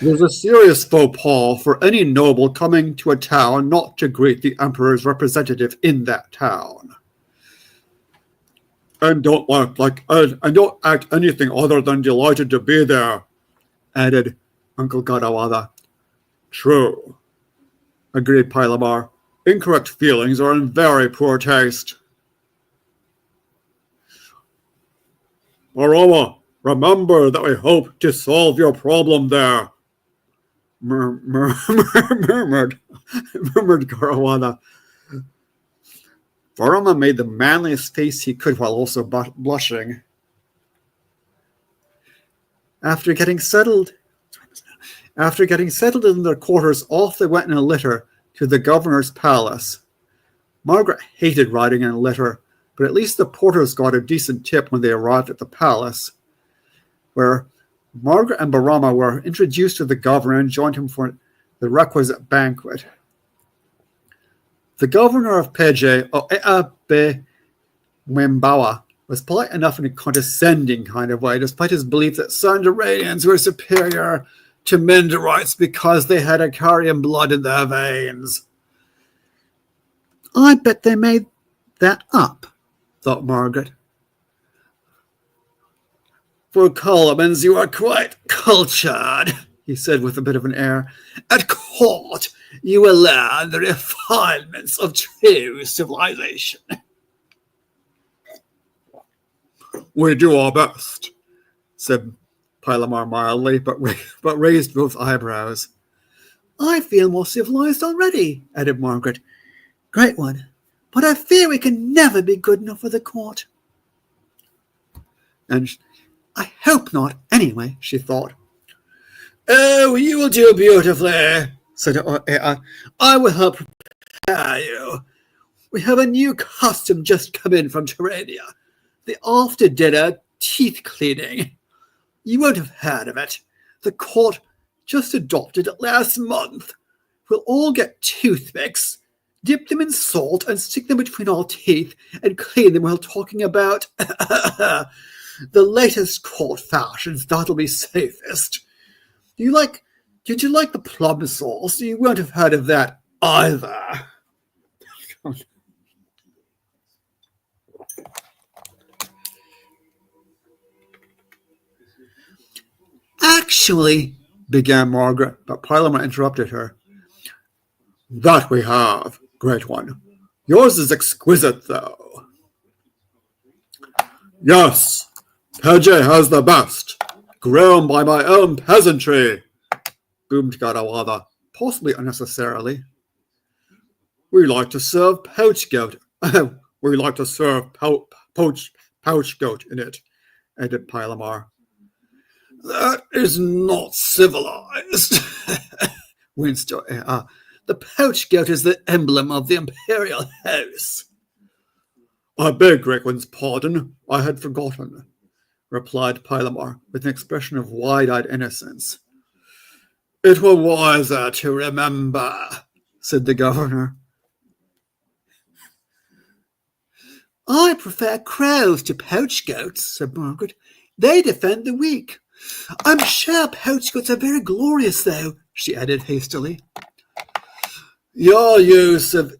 "It is a serious faux pas for any noble coming to a town not to greet the emperor's representative in that town. And don't act anything other than delighted to be there," added Uncle Gadawada. "True," agreed Pilamar. Incorrect feelings are in very poor taste. Maroma, remember that we hope to solve your problem there, murmured Garawada. Varama made the manliest face he could while also blushing. After getting settled in their quarters, off they went in a litter to the governor's palace. Margaret hated riding in a litter, but at least the porters got a decent tip when they arrived at the palace, where Margaret and Barama were introduced to the governor and joined him for the requisite banquet. The governor of Peje, Oeabe Mwembawa, was polite enough in a condescending kind of way, despite his belief that Sandaranians were superior to Mindarites because they had Akarian blood in their veins. I bet they made that up, thought Margaret. For Colomans, you are quite cultured, he said with a bit of an air. At court, you will learn the refinements of true civilization. We do our best, said Pilamar mildly, but raised both eyebrows. I feel more civilized already, added Margaret. Great one, but I fear we can never be good enough for the court. And I hope not, anyway, she thought. Oh, you will do beautifully, said Oea. I will help prepare you. We have a new custom just come in from Terrania. The after-dinner teeth cleaning. You won't have heard of it. The court just adopted it last month. We'll all get toothpicks, dip them in salt, and stick them between our teeth and clean them while talking about the latest court fashions. That'll be safest. Did you like the plum sauce? You won't have heard of that either. Actually, began Margaret, but Pilamar interrupted her. That we have, great one. Yours is exquisite, though. Yes, Peje has the best, grown by my own peasantry, boomed Garawada, possibly unnecessarily. We like to serve pouch goat. We like to serve pouch goat in it, added Pilamar. That is not civilized, winced Oea. The pouch goat is the emblem of the imperial house. I beg Grequin's pardon. I had forgotten, replied Pilamar with an expression of wide-eyed innocence. It were wiser to remember, said the governor. I prefer crows to pouch goats, said Margaret. They defend the weak. I'm sure pouch goats are very glorious, though, she added hastily. Your use of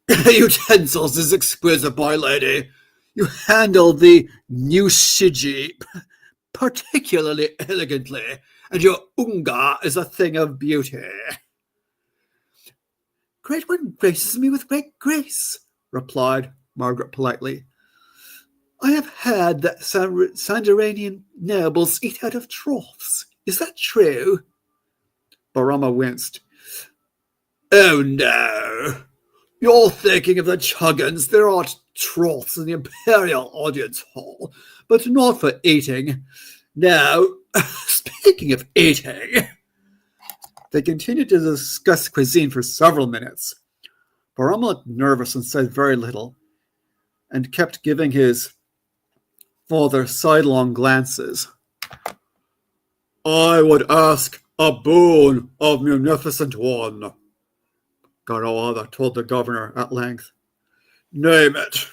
utensils is exquisite, my lady. You handle the nushiji particularly elegantly, and your unga is a thing of beauty. Great one graces me with great grace, replied Margaret politely. I have heard that Sandaranian nobles eat out of troughs. Is that true? Barama winced. Oh, no. You're thinking of the Chuggins. There are troughs in the Imperial Audience Hall, but not for eating. Now, speaking of eating... They continued to discuss cuisine for several minutes. Barama looked nervous and said very little, and kept giving his father sidelong glances. I would ask a boon of munificent one, Garawada told the governor at length. Name it.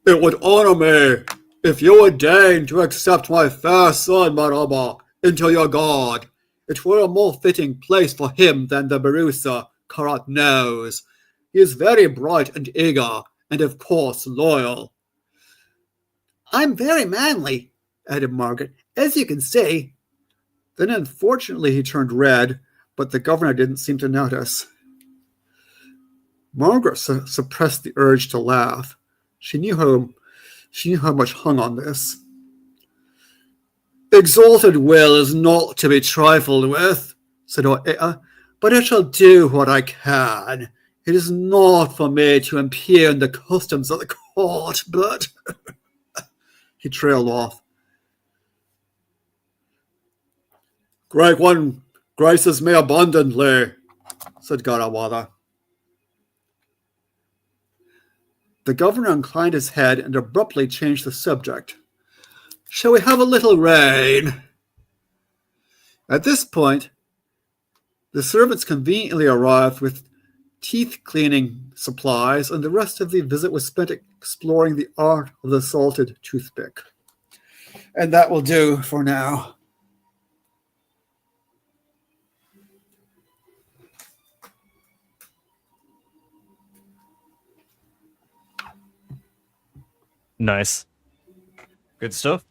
It would honor me if you would deign to accept my fair son Marama into your guard. It were a more fitting place for him than the Barusa Karat knows. He is very bright and eager, and of course loyal. I'm very manly, added Margaret, as you can see. Then unfortunately he turned red, but the governor didn't seem to notice. Margaret suppressed the urge to laugh. She knew how much hung on this. Exalted will is not to be trifled with, said Oetta, but I shall do what I can. It is not for me to impugn the customs of the court, but... He trailed off. Great one graces me abundantly, said Garawada. The governor inclined his head and abruptly changed the subject. Shall we have a little rain? At this point, the servants conveniently arrived with teeth-cleaning supplies, and the rest of the visit was spent exploring the art of the salted toothpick. And that will do for now. Nice. Good stuff.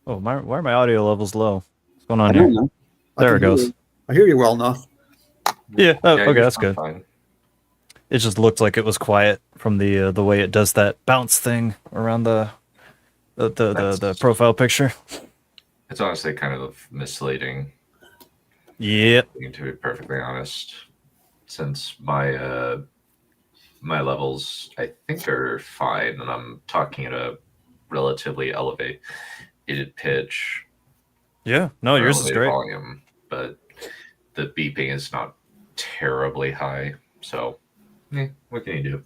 Oh, why are my audio levels low? What's going on I here? don't know. There it goes. I hear you well enough. Yeah. Oh, okay, you're that's good. fine. It just looked like it was quiet from the way it does that bounce thing around the profile picture. It's honestly kind of misleading. Yep. To be perfectly honest, since my levels I think are fine, and I'm talking at a relatively elevated pitch. Yeah. No, yours is elevated great. volume, but the beeping is not terribly high. So, what can you do?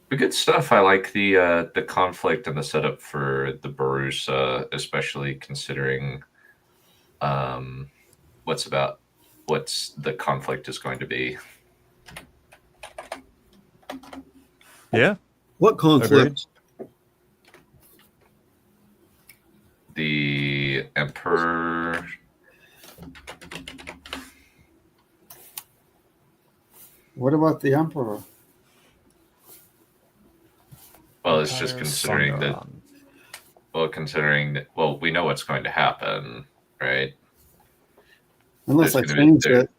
But good stuff. I like the conflict and the setup for the Barusa, especially considering what's the conflict is going to be. Yeah. What conflict? The Emperor. What about the Emperor? Well, it's just considering that. Well, we know what's going to happen, right? Unless I There's gonna change it.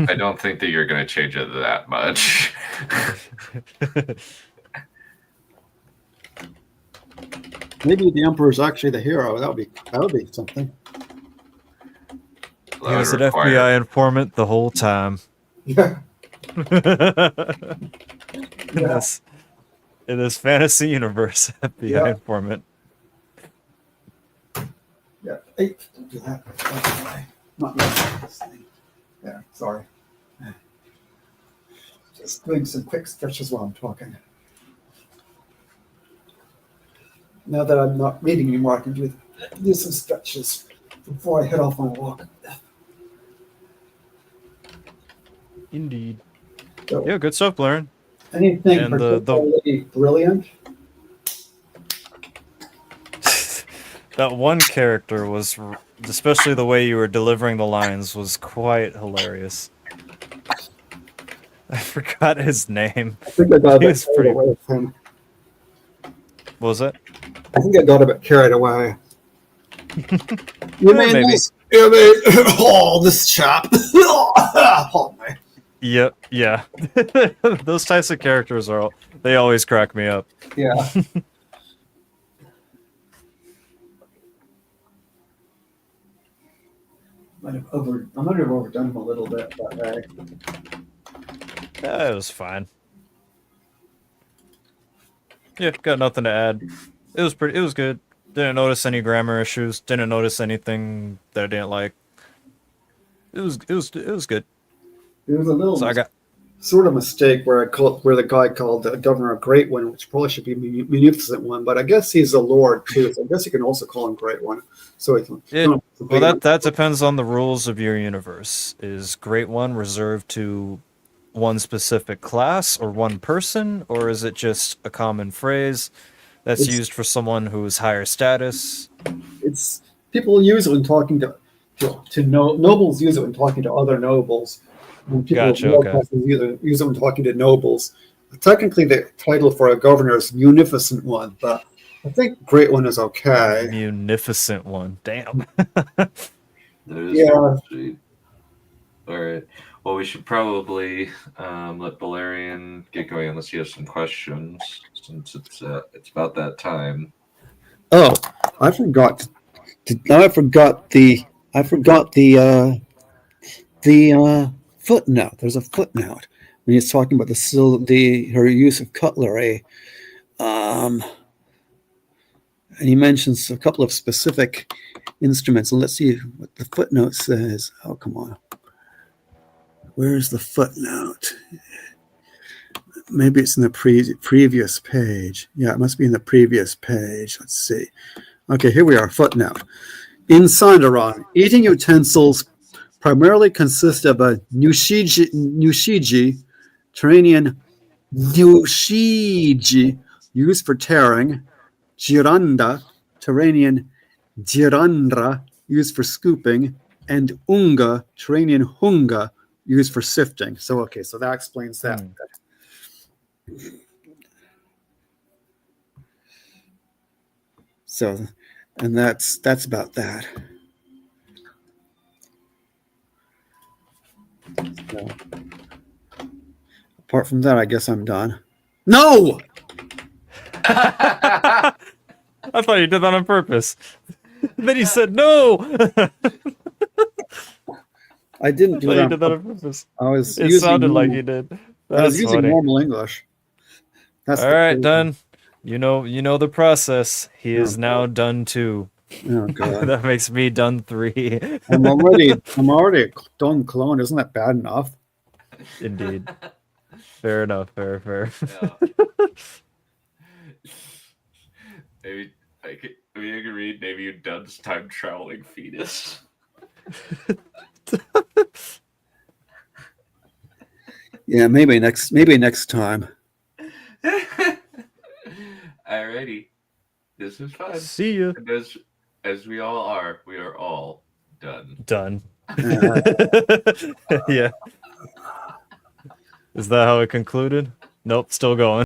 I don't think that you're going to change it that much. Maybe the Emperor's actually the hero. That would be something. He was an FBI informant the whole time. Yeah. In this fantasy universe, FBI informant. Yeah. Hey, don't do that. Not this thing. Yeah, sorry. Just doing some quick stretches while I'm talking. Now that I'm not reading anymore, I can do some stretches before I head off on a walk. Indeed. So, Yeah, good stuff, Lauren. anything And particularly brilliant? That one character was, especially the way you were delivering the lines, was quite hilarious. I forgot his name. I think I got a He bit was carried pretty- away with him. What was it? I think I got a bit carried away. You mean maybe. this? You mean this chap? Pardon me. Yep, yeah. Those types of characters they always crack me up. Yeah. I might have overdone him a little bit, but Yeah, it was fine. Yeah, got nothing to add. It was good. Didn't notice any grammar issues. Didn't notice anything that I didn't like. It was good. it was a little So I got sort of mistake where the guy called the governor a great one, which probably should be munificent one, but I guess he's a lord too, so I guess you can also call him great one. So he can. well, that depends on the rules of your universe. Is Great One reserved to one specific class or one person, or is it just a common phrase that's used for someone who is higher status? It's people use it when talking to nobles. Use it when talking to other nobles. When people Gotcha, okay. use it when talking to nobles. Technically, the title for a governor is munificent one, but I think great one is okay. Munificent One. Damn. That is Yeah. pretty sweet. All right. Well, we should probably let Valerian get going unless you have some questions, since it's about that time. Oh, I forgot. I forgot the footnote. There's a footnote when he's talking about her use of cutlery, and he mentions a couple of specific instruments. And let's see what the footnote says. Oh, come on. Where's the footnote? Maybe it's in the previous page. Yeah, it must be in the previous page. Let's see. Okay, here we are. Footnote. In Sandaran, eating utensils primarily consist of a nushiji, Turanian nushiji, used for tearing, giranda, Turanian girandra, used for scooping, and unga, Turanian hunga, used for sifting. So, okay, so that explains that. So, and that's about that. So, apart from that, I guess I'm done. No! I thought you did that on purpose. Then he said no. I didn't do I thought you that. did that on purpose. I was It using sounded like normal- you did. I was That's using funny. normal English. That's All the right, cool done. You know the process. He is Oh, now done 2. thing. Oh god. That makes me done 3. I'm already a done clone. Isn't that bad enough? Indeed. Fair enough. Fair. Yeah. Maybe I could read maybe you Dunn's time traveling fetus. Yeah, maybe next time. Alrighty. This is fun. See you. And as we all are, we are all done. Done. Uh, Yeah. Is that how it concluded? Nope, still going.